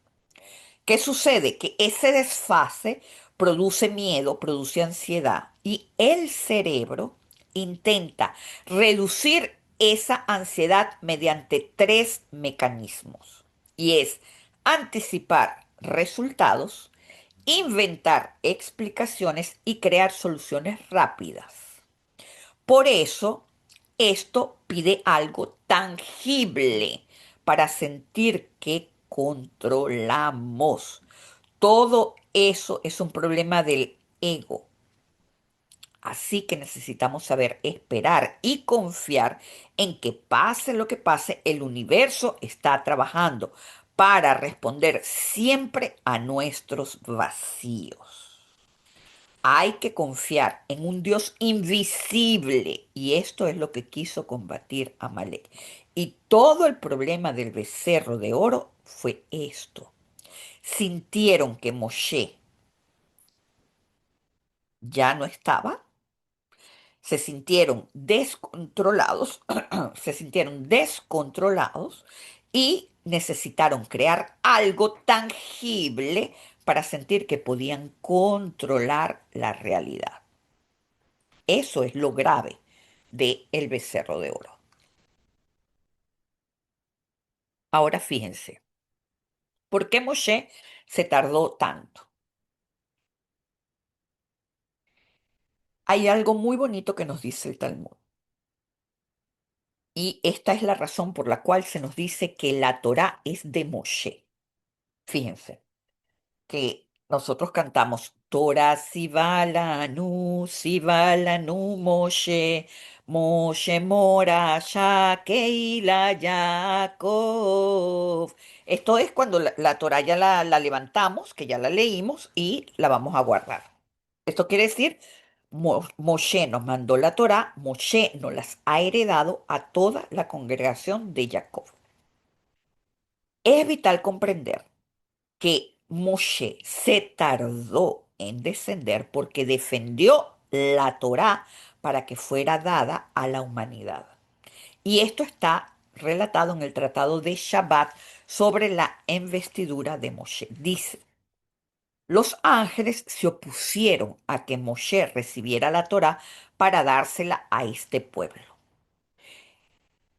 Speaker 1: ¿Qué sucede? Que ese desfase produce miedo, produce ansiedad y el cerebro intenta reducir esa ansiedad mediante tres mecanismos. Y es anticipar resultados, inventar explicaciones y crear soluciones rápidas. Por eso, esto pide algo tangible para sentir que controlamos. Todo eso es un problema del ego. Así que necesitamos saber esperar y confiar en que pase lo que pase, el universo está trabajando para responder siempre a nuestros vacíos. Hay que confiar en un Dios invisible y esto es lo que quiso combatir Amalek. Y todo el problema del becerro de oro fue esto. Sintieron que Moshe ya no estaba, se sintieron descontrolados, se sintieron descontrolados y necesitaron crear algo tangible para sentir que podían controlar la realidad. Eso es lo grave de el becerro de oro. Ahora fíjense, ¿por qué Moshe se tardó tanto? Hay algo muy bonito que nos dice el Talmud. Y esta es la razón por la cual se nos dice que la Torá es de Moshe. Fíjense que nosotros cantamos Torah Sivalanu Moshe, Moshe Mora Keila Yaakov. Esto es cuando la Torah ya la levantamos, que ya la leímos y la vamos a guardar. Esto quiere decir, Moshe nos mandó la Torah, Moshe nos las ha heredado a toda la congregación de Jacob. Es vital comprender que Moshe se tardó en descender porque defendió la Torá para que fuera dada a la humanidad. Y esto está relatado en el Tratado de Shabbat sobre la investidura de Moshe. Dice, los ángeles se opusieron a que Moshe recibiera la Torá para dársela a este pueblo.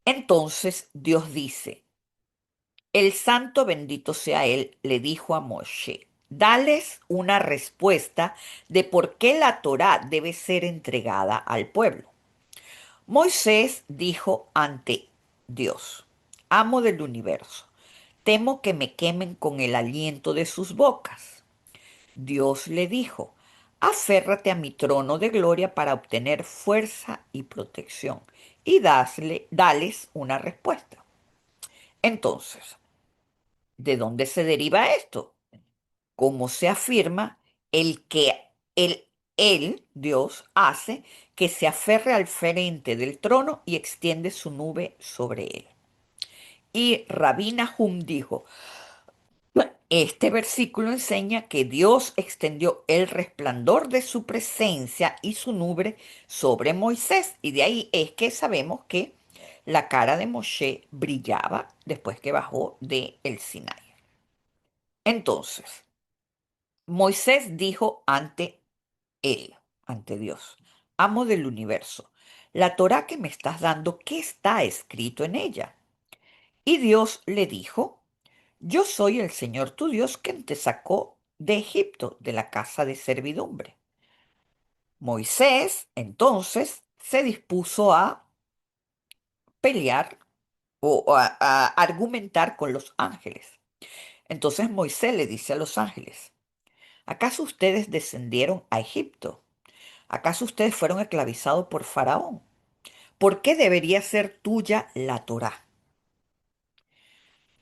Speaker 1: Entonces Dios dice, el santo bendito sea él, le dijo a Moshe, dales una respuesta de por qué la Torá debe ser entregada al pueblo. Moisés dijo ante Dios, amo del universo, temo que me quemen con el aliento de sus bocas. Dios le dijo, aférrate a mi trono de gloria para obtener fuerza y protección y dales una respuesta. Entonces, ¿de dónde se deriva esto? Como se afirma, el que Dios, hace que se aferre al frente del trono y extiende su nube sobre él. Y Rabí Nahum dijo, Este versículo enseña que Dios extendió el resplandor de su presencia y su nube sobre Moisés. Y de ahí es que sabemos que la cara de Moshe brillaba después que bajó del Sinai. Entonces, Moisés dijo ante él, ante Dios, amo del universo, la Torá que me estás dando, ¿qué está escrito en ella? Y Dios le dijo, yo soy el Señor tu Dios quien te sacó de Egipto, de la casa de servidumbre. Moisés entonces se dispuso a pelear o a argumentar con los ángeles. Entonces Moisés le dice a los ángeles, ¿acaso ustedes descendieron a Egipto? ¿Acaso ustedes fueron esclavizados por Faraón? ¿Por qué debería ser tuya la Torá?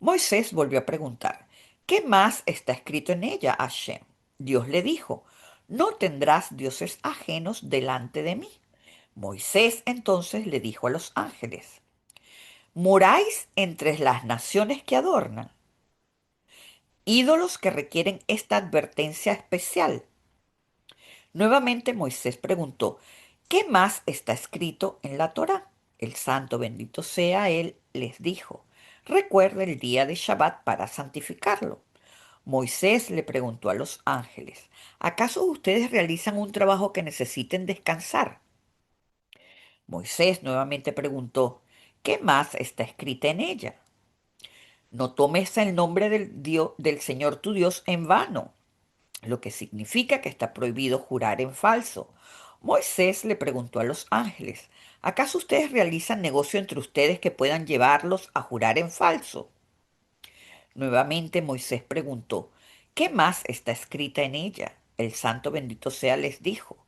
Speaker 1: Moisés volvió a preguntar, ¿qué más está escrito en ella, Hashem? Dios le dijo, no tendrás dioses ajenos delante de mí. Moisés entonces le dijo a los ángeles, ¿moráis entre las naciones que adornan? Ídolos que requieren esta advertencia especial. Nuevamente Moisés preguntó, ¿qué más está escrito en la Torá? El santo bendito sea él les dijo, recuerda el día de Shabbat para santificarlo. Moisés le preguntó a los ángeles, ¿acaso ustedes realizan un trabajo que necesiten descansar? Moisés nuevamente preguntó, ¿qué más está escrita en ella? No tomes el nombre del Dios, del Señor tu Dios en vano, lo que significa que está prohibido jurar en falso. Moisés le preguntó a los ángeles, ¿acaso ustedes realizan negocio entre ustedes que puedan llevarlos a jurar en falso? Nuevamente Moisés preguntó, ¿qué más está escrita en ella? El santo bendito sea les dijo,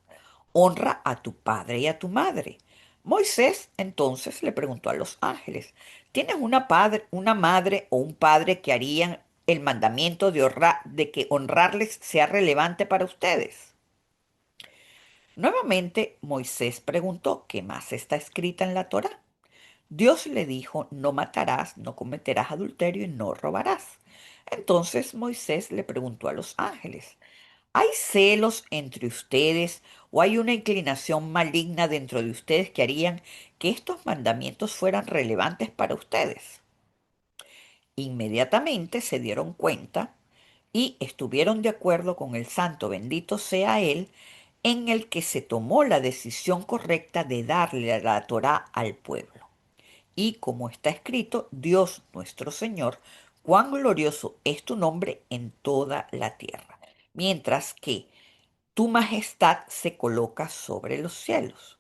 Speaker 1: honra a tu padre y a tu madre. Moisés entonces le preguntó a los ángeles, ¿tienes una madre o un padre que harían el mandamiento de que honrarles sea relevante para ustedes? Nuevamente Moisés preguntó, ¿qué más está escrita en la Torá? Dios le dijo, no matarás, no cometerás adulterio y no robarás. Entonces Moisés le preguntó a los ángeles, ¿hay celos entre ustedes o hay una inclinación maligna dentro de ustedes que harían que estos mandamientos fueran relevantes para ustedes? Inmediatamente se dieron cuenta y estuvieron de acuerdo con el santo bendito sea él en el que se tomó la decisión correcta de darle la Torá al pueblo. Y como está escrito, Dios nuestro Señor, cuán glorioso es tu nombre en toda la tierra, mientras que tu majestad se coloca sobre los cielos.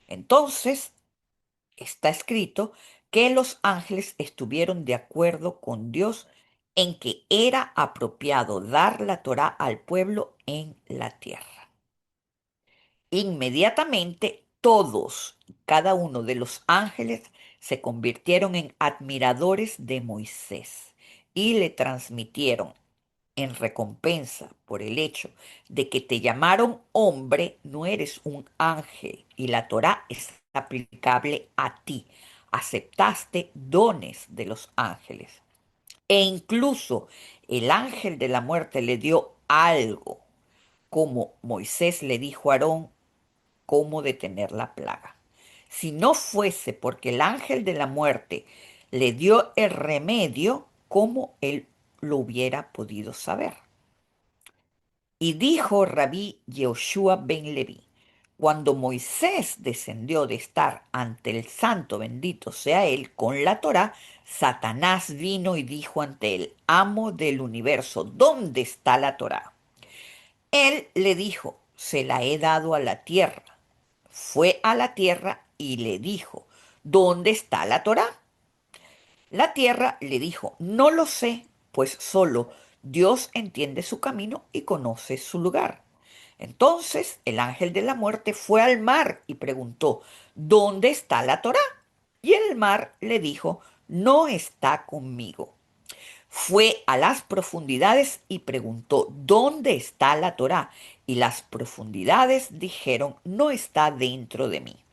Speaker 1: Entonces está escrito que los ángeles estuvieron de acuerdo con Dios en que era apropiado dar la Torá al pueblo en la tierra. Inmediatamente todos, cada uno de los ángeles, se convirtieron en admiradores de Moisés y le transmitieron en recompensa por el hecho de que te llamaron hombre, no eres un ángel y la Torá es aplicable a ti. Aceptaste dones de los ángeles. E incluso el ángel de la muerte le dio algo, como Moisés le dijo a Aarón cómo detener la plaga. Si no fuese porque el ángel de la muerte le dio el remedio, ¿cómo él lo hubiera podido saber? Y dijo Rabí Yehoshua ben Leví, cuando Moisés descendió de estar ante el santo bendito sea él con la Torá, Satanás vino y dijo ante el amo del universo, ¿dónde está la Torá? Él le dijo, se la he dado a la tierra. Fue a la tierra y le dijo, ¿dónde está la Torá? La tierra le dijo, no lo sé, pues solo Dios entiende su camino y conoce su lugar. Entonces el ángel de la muerte fue al mar y preguntó, ¿dónde está la Torá? Y el mar le dijo, no está conmigo. Fue a las profundidades y preguntó, ¿dónde está la Torá? Y las profundidades dijeron, no está dentro de mí.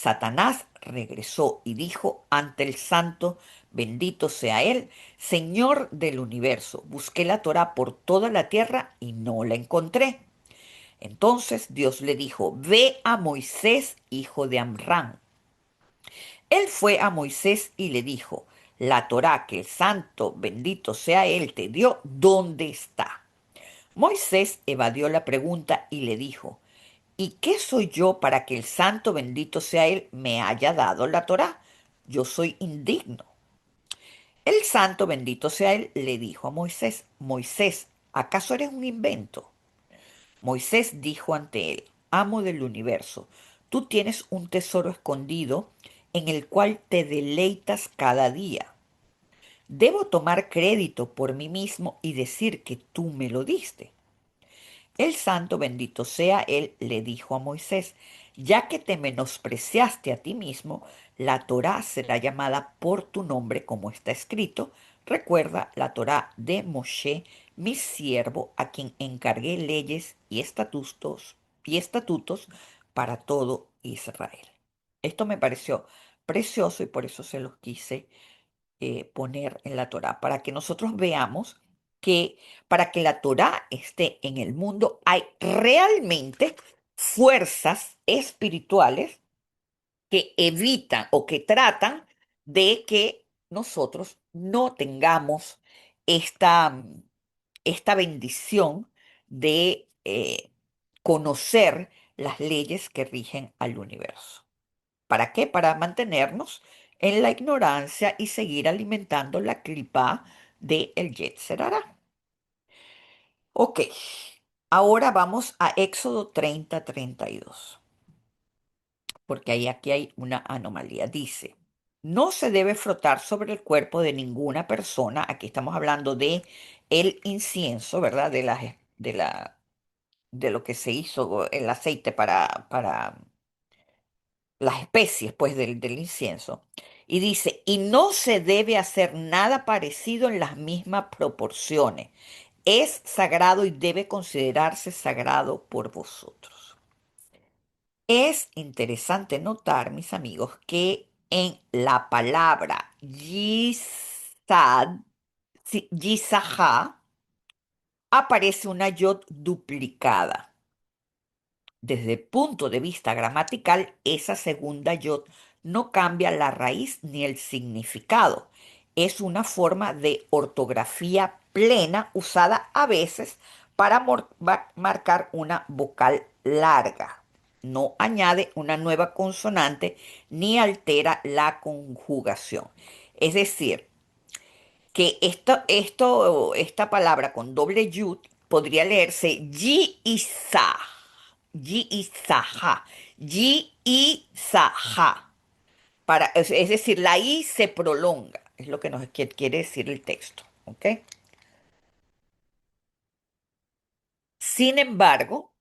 Speaker 1: Satanás regresó y dijo ante el santo, bendito sea él, Señor del universo. Busqué la Torá por toda la tierra y no la encontré. Entonces Dios le dijo, ve a Moisés, hijo de Amram. Él fue a Moisés y le dijo, la Torá que el santo, bendito sea él, te dio, ¿dónde está? Moisés evadió la pregunta y le dijo, ¿y qué soy yo para que el santo, bendito sea él, me haya dado la Torá? Yo soy indigno. El santo, bendito sea él, le dijo a Moisés, Moisés, ¿acaso eres un invento? Moisés dijo ante él, amo del universo, tú tienes un tesoro escondido en el cual te deleitas cada día. ¿Debo tomar crédito por mí mismo y decir que tú me lo diste? El santo, bendito sea él, le dijo a Moisés, ya que te menospreciaste a ti mismo, la Torá será llamada por tu nombre como está escrito. Recuerda la Torá de Moshe, mi siervo, a quien encargué leyes y estatutos para todo Israel. Esto me pareció precioso y por eso se los quise poner en la Torá, para que nosotros veamos que para que la Torá esté en el mundo hay realmente fuerzas espirituales que evitan o que tratan de que nosotros no tengamos esta, esta bendición de conocer las leyes que rigen al universo. ¿Para qué? Para mantenernos en la ignorancia y seguir alimentando la clipa del Yetzer Hará. Ok, ahora vamos a Éxodo 30:32, porque ahí aquí hay una anomalía. Dice, no se debe frotar sobre el cuerpo de ninguna persona. Aquí estamos hablando de el incienso, ¿verdad? De lo que se hizo el aceite para las especies, pues, del incienso. Y dice, y no se debe hacer nada parecido en las mismas proporciones. Es sagrado y debe considerarse sagrado por vosotros. Es interesante notar, mis amigos, que en la palabra yisad, yisajá, aparece una yod duplicada. Desde el punto de vista gramatical, esa segunda yod no cambia la raíz ni el significado. Es una forma de ortografía plena usada a veces para marcar una vocal larga. No añade una nueva consonante ni altera la conjugación. Es decir, que esta palabra con doble yud podría leerse yi-isa, yi-isaja, yi-isaja. Es decir, la i se prolonga, es lo que nos quiere decir el texto, ¿ok? Sin embargo,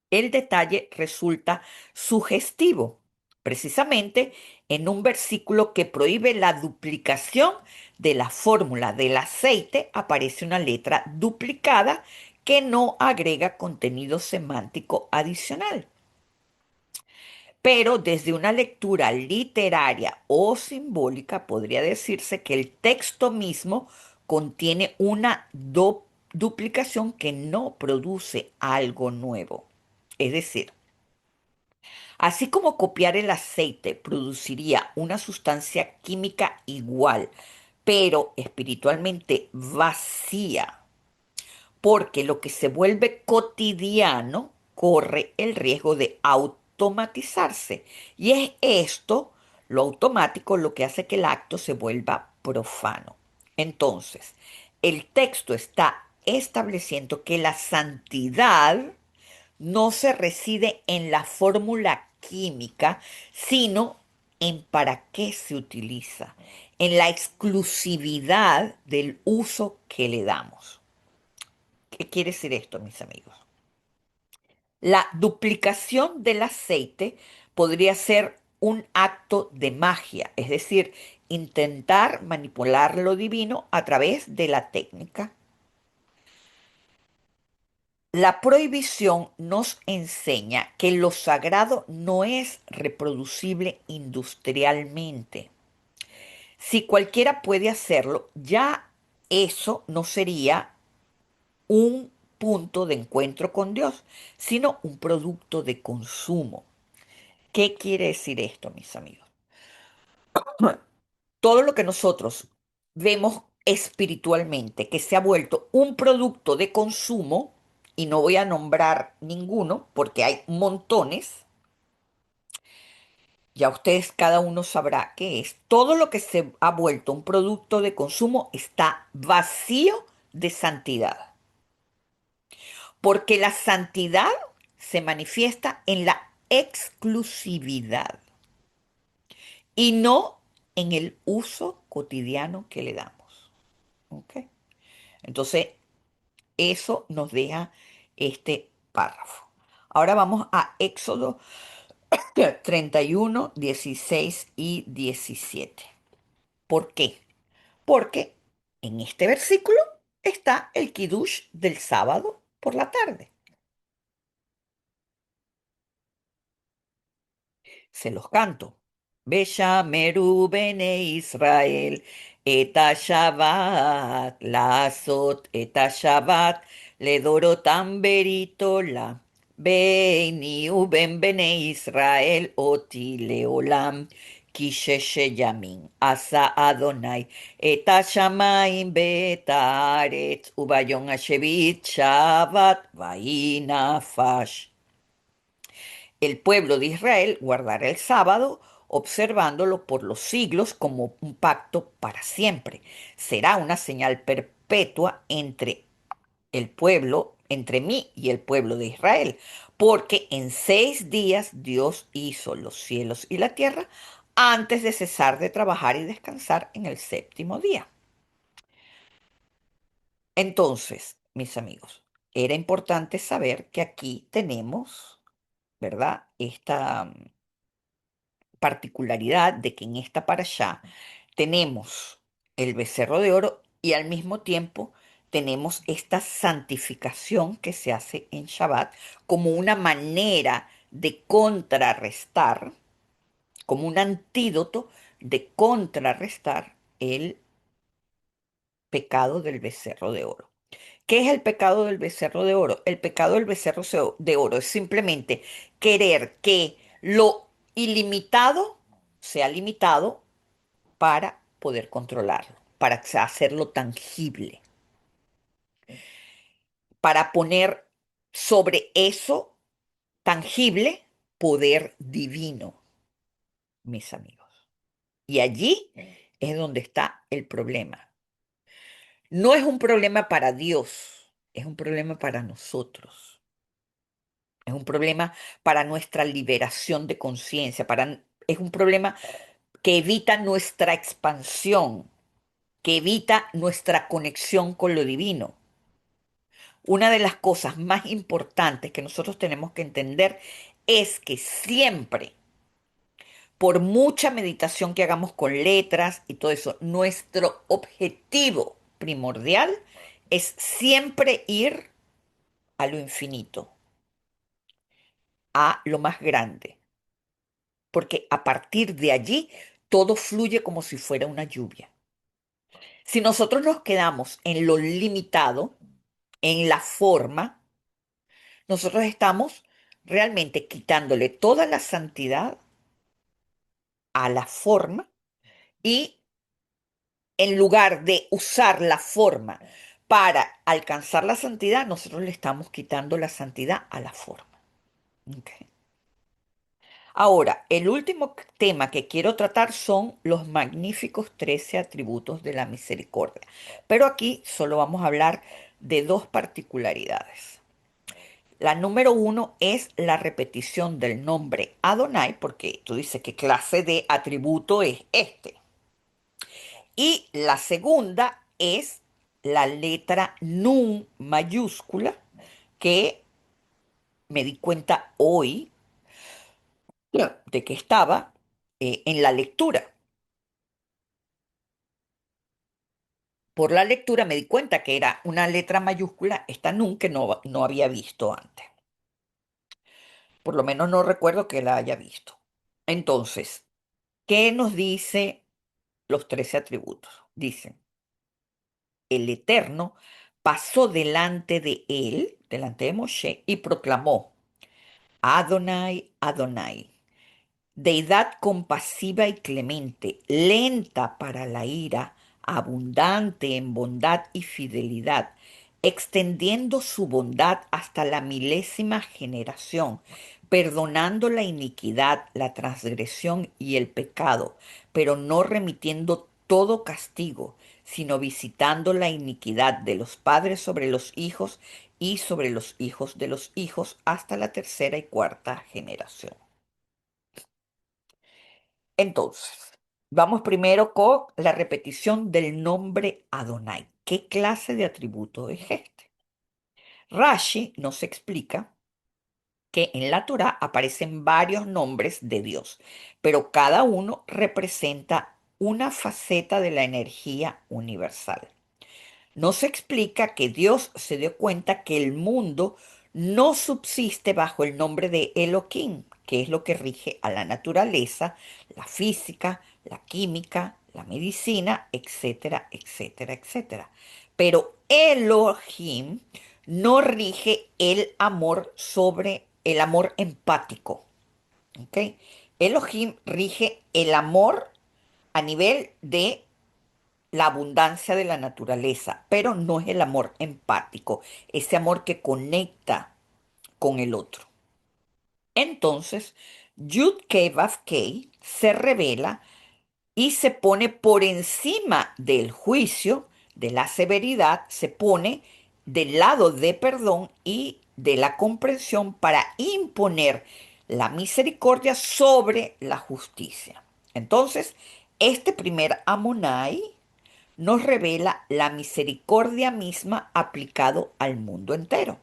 Speaker 1: el detalle resulta sugestivo, precisamente en un versículo que prohíbe la duplicación de la fórmula del aceite, aparece una letra duplicada que no agrega contenido semántico adicional. Pero desde una lectura literaria o simbólica podría decirse que el texto mismo contiene una duplicación que no produce algo nuevo. Es decir, así como copiar el aceite produciría una sustancia química igual, pero espiritualmente vacía, porque lo que se vuelve cotidiano corre el riesgo de automatizarse. Y es esto, lo automático, lo que hace que el acto se vuelva profano. Entonces, el texto está estableciendo que la santidad no se reside en la fórmula química, sino en para qué se utiliza, en la exclusividad del uso que le damos. ¿Qué quiere decir esto, mis amigos? La duplicación del aceite podría ser un acto de magia, es decir, intentar manipular lo divino a través de la técnica. La prohibición nos enseña que lo sagrado no es reproducible industrialmente. Si cualquiera puede hacerlo, ya eso no sería un punto de encuentro con Dios, sino un producto de consumo. ¿Qué quiere decir esto, mis amigos? Todo lo que nosotros vemos espiritualmente que se ha vuelto un producto de consumo, y no voy a nombrar ninguno porque hay montones, ya ustedes cada uno sabrá qué es. Todo lo que se ha vuelto un producto de consumo está vacío de santidad, porque la santidad se manifiesta en la exclusividad y no en el uso cotidiano que le damos. ¿Ok? Entonces, eso nos deja este párrafo. Ahora vamos a Éxodo 31, 16 y 17. ¿Por qué? Porque en este versículo está el kiddush del sábado por la tarde. Se los canto. Meru bene Israel, eta Shabbat, לעשות את השבת, לדורותם בריתו ביני ובין בני ישראל אותי לעולם. כי ששת ימים עשה אדוני את השמיים ואת הארץ, וביום השביעית שבת ויהי נפש. El pueblo de Israel guardará el sábado, observándolo por los siglos como un pacto para siempre. Será una señal perpetua entre el pueblo, entre mí y el pueblo de Israel, porque en 6 días Dios hizo los cielos y la tierra antes de cesar de trabajar y descansar en el séptimo día. Entonces, mis amigos, era importante saber que aquí tenemos, ¿verdad? Esta particularidad de que en esta parashá tenemos el becerro de oro y al mismo tiempo tenemos esta santificación que se hace en Shabbat como una manera de contrarrestar, como un antídoto de contrarrestar el pecado del becerro de oro. ¿Qué es el pecado del becerro de oro? El pecado del becerro de oro es simplemente querer que lo ilimitado sea limitado para poder controlarlo, para hacerlo tangible, para poner sobre eso tangible poder divino, mis amigos. Y allí es donde está el problema. No es un problema para Dios, es un problema para nosotros. Es un problema para nuestra liberación de conciencia, es un problema que evita nuestra expansión, que evita nuestra conexión con lo divino. Una de las cosas más importantes que nosotros tenemos que entender es que siempre, por mucha meditación que hagamos con letras y todo eso, nuestro objetivo primordial es siempre ir a lo infinito, a lo más grande, porque a partir de allí todo fluye como si fuera una lluvia. Si nosotros nos quedamos en lo limitado, en la forma, nosotros estamos realmente quitándole toda la santidad a la forma y en lugar de usar la forma para alcanzar la santidad, nosotros le estamos quitando la santidad a la forma. ¿Ok? Ahora, el último tema que quiero tratar son los magníficos 13 atributos de la misericordia. Pero aquí solo vamos a hablar de dos particularidades. La número uno es la repetición del nombre Adonai, porque tú dices qué clase de atributo es este. Y la segunda es la letra Nun mayúscula, que me di cuenta hoy de que estaba en la lectura. Por la lectura me di cuenta que era una letra mayúscula, esta nun que no había visto antes. Por lo menos no recuerdo que la haya visto. Entonces, ¿qué nos dice los 13 atributos? Dicen, el Eterno pasó delante de él, delante de Moshe, y proclamó, Adonai, Adonai. Deidad compasiva y clemente, lenta para la ira, abundante en bondad y fidelidad, extendiendo su bondad hasta la milésima generación, perdonando la iniquidad, la transgresión y el pecado, pero no remitiendo todo castigo, sino visitando la iniquidad de los padres sobre los hijos y sobre los hijos de los hijos hasta la tercera y cuarta generación. Entonces, vamos primero con la repetición del nombre Adonai. ¿Qué clase de atributo es este? Rashi nos explica que en la Torá aparecen varios nombres de Dios, pero cada uno representa una faceta de la energía universal. Nos explica que Dios se dio cuenta que el mundo no subsiste bajo el nombre de Elohim, que es lo que rige a la naturaleza, la física, la química, la medicina, etcétera, etcétera, etcétera. Pero Elohim no rige el amor sobre el amor empático, ¿ok? Elohim rige el amor a nivel de la abundancia de la naturaleza, pero no es el amor empático, ese amor que conecta con el otro. Entonces, Yud Kei Vav Kei se revela y se pone por encima del juicio, de la severidad, se pone del lado de perdón y de la comprensión para imponer la misericordia sobre la justicia. Entonces, este primer Amonai nos revela la misericordia misma aplicado al mundo entero.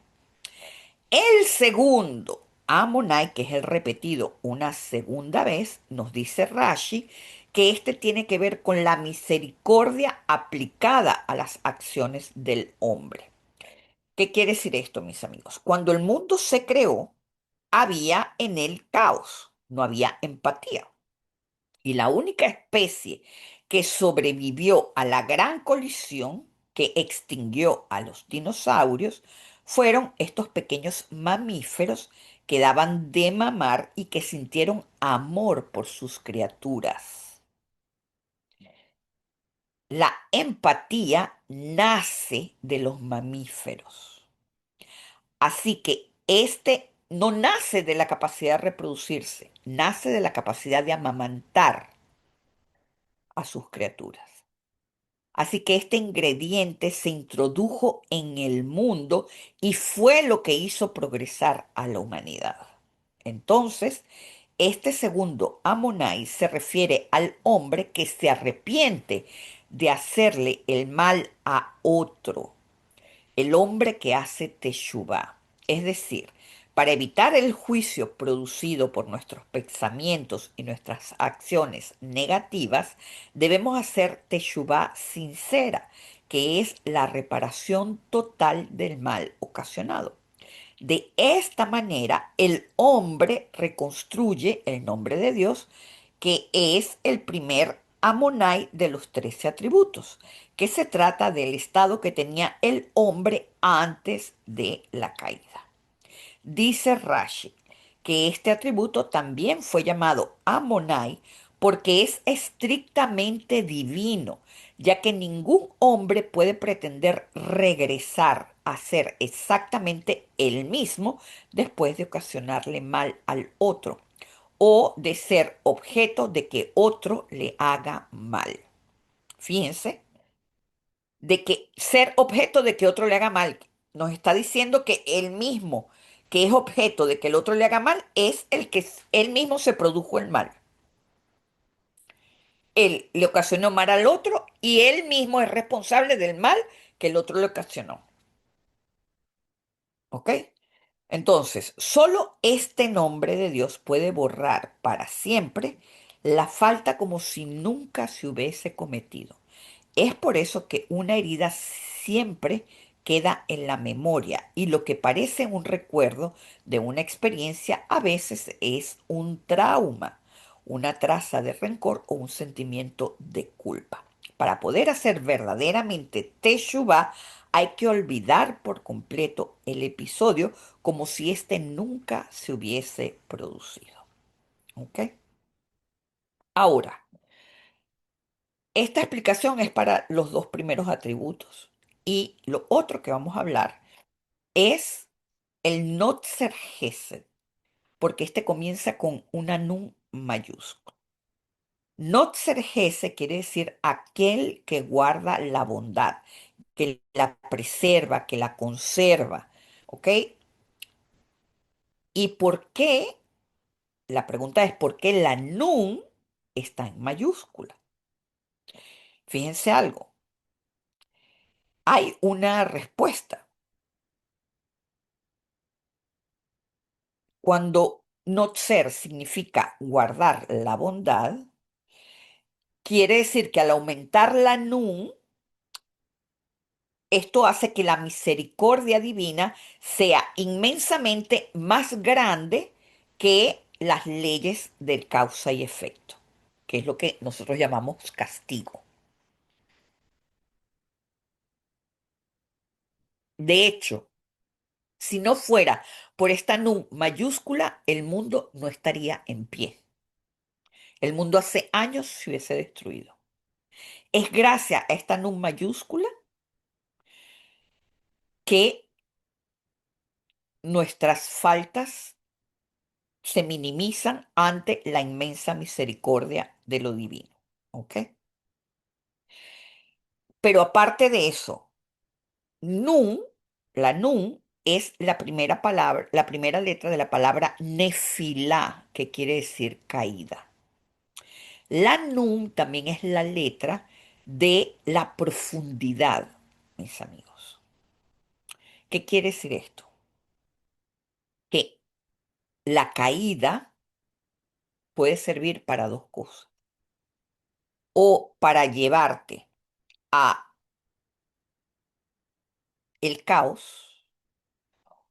Speaker 1: El segundo, Amonai, que es el repetido una segunda vez, nos dice Rashi que este tiene que ver con la misericordia aplicada a las acciones del hombre. ¿Qué quiere decir esto, mis amigos? Cuando el mundo se creó, había en él caos, no había empatía. Y la única especie que sobrevivió a la gran colisión que extinguió a los dinosaurios fueron estos pequeños mamíferos que daban de mamar y que sintieron amor por sus criaturas. La empatía nace de los mamíferos. Así que este no nace de la capacidad de reproducirse, nace de la capacidad de amamantar a sus criaturas. Así que este ingrediente se introdujo en el mundo y fue lo que hizo progresar a la humanidad. Entonces, este segundo Amonai se refiere al hombre que se arrepiente de hacerle el mal a otro, el hombre que hace teshuvá. Es decir, para evitar el juicio producido por nuestros pensamientos y nuestras acciones negativas, debemos hacer teshuvá sincera, que es la reparación total del mal ocasionado. De esta manera, el hombre reconstruye el nombre de Dios, que es el primer Amonai de los 13 atributos, que se trata del estado que tenía el hombre antes de la caída. Dice Rashi que este atributo también fue llamado Amonai porque es estrictamente divino, ya que ningún hombre puede pretender regresar a ser exactamente el mismo después de ocasionarle mal al otro o de ser objeto de que otro le haga mal. Fíjense, de que ser objeto de que otro le haga mal. Nos está diciendo que él mismo, que es objeto de que el otro le haga mal, es el que él mismo se produjo el mal. Él le ocasionó mal al otro y él mismo es responsable del mal que el otro le ocasionó. ¿Ok? Entonces, solo este nombre de Dios puede borrar para siempre la falta como si nunca se hubiese cometido. Es por eso que una herida siempre queda en la memoria y lo que parece un recuerdo de una experiencia a veces es un trauma, una traza de rencor o un sentimiento de culpa. Para poder hacer verdaderamente Teshuvah, hay que olvidar por completo el episodio como si éste nunca se hubiese producido. ¿Ok? Ahora, esta explicación es para los dos primeros atributos. Y lo otro que vamos a hablar es el Notzer Gesed, porque este comienza con una nun mayúscula. Notzer Gesed quiere decir aquel que guarda la bondad, que la preserva, que la conserva. ¿Ok? ¿Y por qué? La pregunta es ¿por qué la nun está en mayúscula? Fíjense algo. Hay una respuesta. Cuando notzer significa guardar la bondad, quiere decir que al aumentar la nun, esto hace que la misericordia divina sea inmensamente más grande que las leyes del causa y efecto, que es lo que nosotros llamamos castigo. De hecho, si no fuera por esta nun mayúscula, el mundo no estaría en pie. El mundo hace años se hubiese destruido. Es gracias a esta nun mayúscula que nuestras faltas se minimizan ante la inmensa misericordia de lo divino. ¿Ok? Pero aparte de eso, nun, la nun es la primera palabra, la primera letra de la palabra nefilá, que quiere decir caída. La nun también es la letra de la profundidad, mis amigos. ¿Qué quiere decir esto? Que la caída puede servir para dos cosas. O para llevarte a el caos,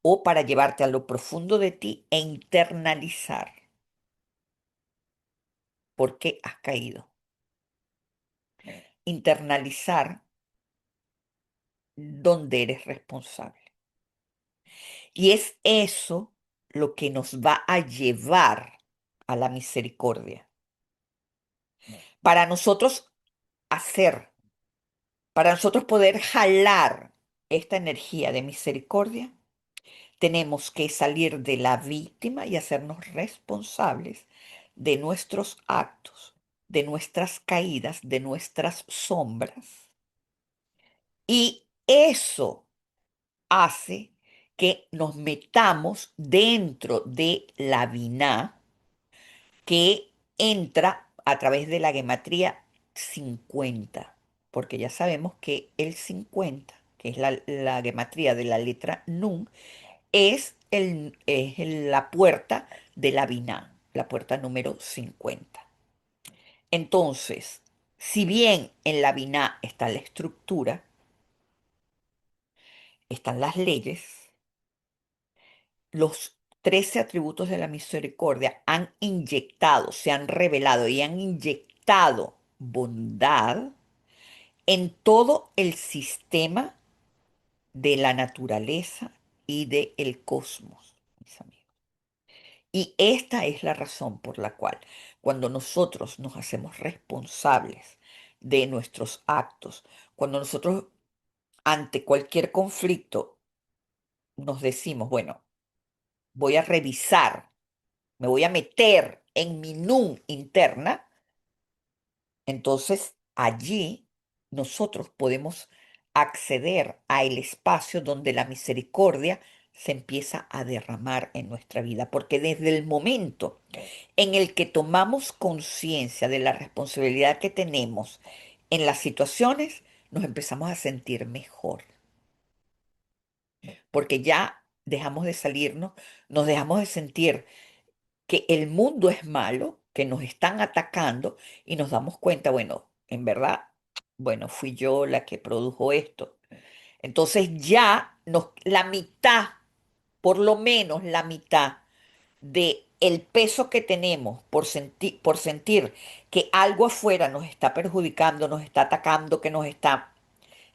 Speaker 1: o para llevarte a lo profundo de ti e internalizar por qué has caído. Internalizar dónde eres responsable. Y es eso lo que nos va a llevar a la misericordia. Para nosotros hacer, para nosotros poder jalar esta energía de misericordia, tenemos que salir de la víctima y hacernos responsables de nuestros actos, de nuestras caídas, de nuestras sombras. Y eso hace que nos metamos dentro de la biná que entra a través de la gematría 50, porque ya sabemos que el 50, que es la gematría de la letra Nun, la puerta de la Biná, la puerta número 50. Entonces, si bien en la Biná está la estructura, están las leyes, los 13 atributos de la misericordia han inyectado, se han revelado y han inyectado bondad en todo el sistema de la naturaleza y del cosmos, mis amigos. Y esta es la razón por la cual cuando nosotros nos hacemos responsables de nuestros actos, cuando nosotros ante cualquier conflicto nos decimos, bueno, voy a revisar, me voy a meter en mi nun interna, entonces allí nosotros podemos acceder a el espacio donde la misericordia se empieza a derramar en nuestra vida, porque desde el momento en el que tomamos conciencia de la responsabilidad que tenemos en las situaciones, nos empezamos a sentir mejor, porque ya dejamos de salirnos, nos dejamos de sentir que el mundo es malo, que nos están atacando y nos damos cuenta, bueno, en verdad. Bueno, fui yo la que produjo esto. Entonces ya la mitad, por lo menos la mitad de el peso que tenemos por sentir que algo afuera nos está perjudicando, nos está atacando, que nos está,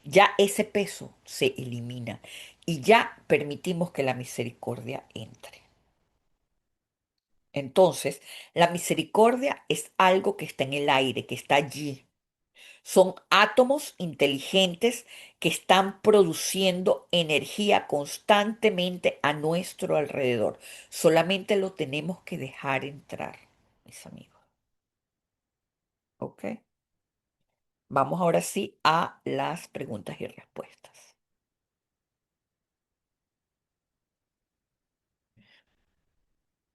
Speaker 1: ya ese peso se elimina y ya permitimos que la misericordia entre. Entonces, la misericordia es algo que está en el aire, que está allí. Son átomos inteligentes que están produciendo energía constantemente a nuestro alrededor. Solamente lo tenemos que dejar entrar, mis amigos. ¿Ok? Vamos ahora sí a las preguntas y respuestas.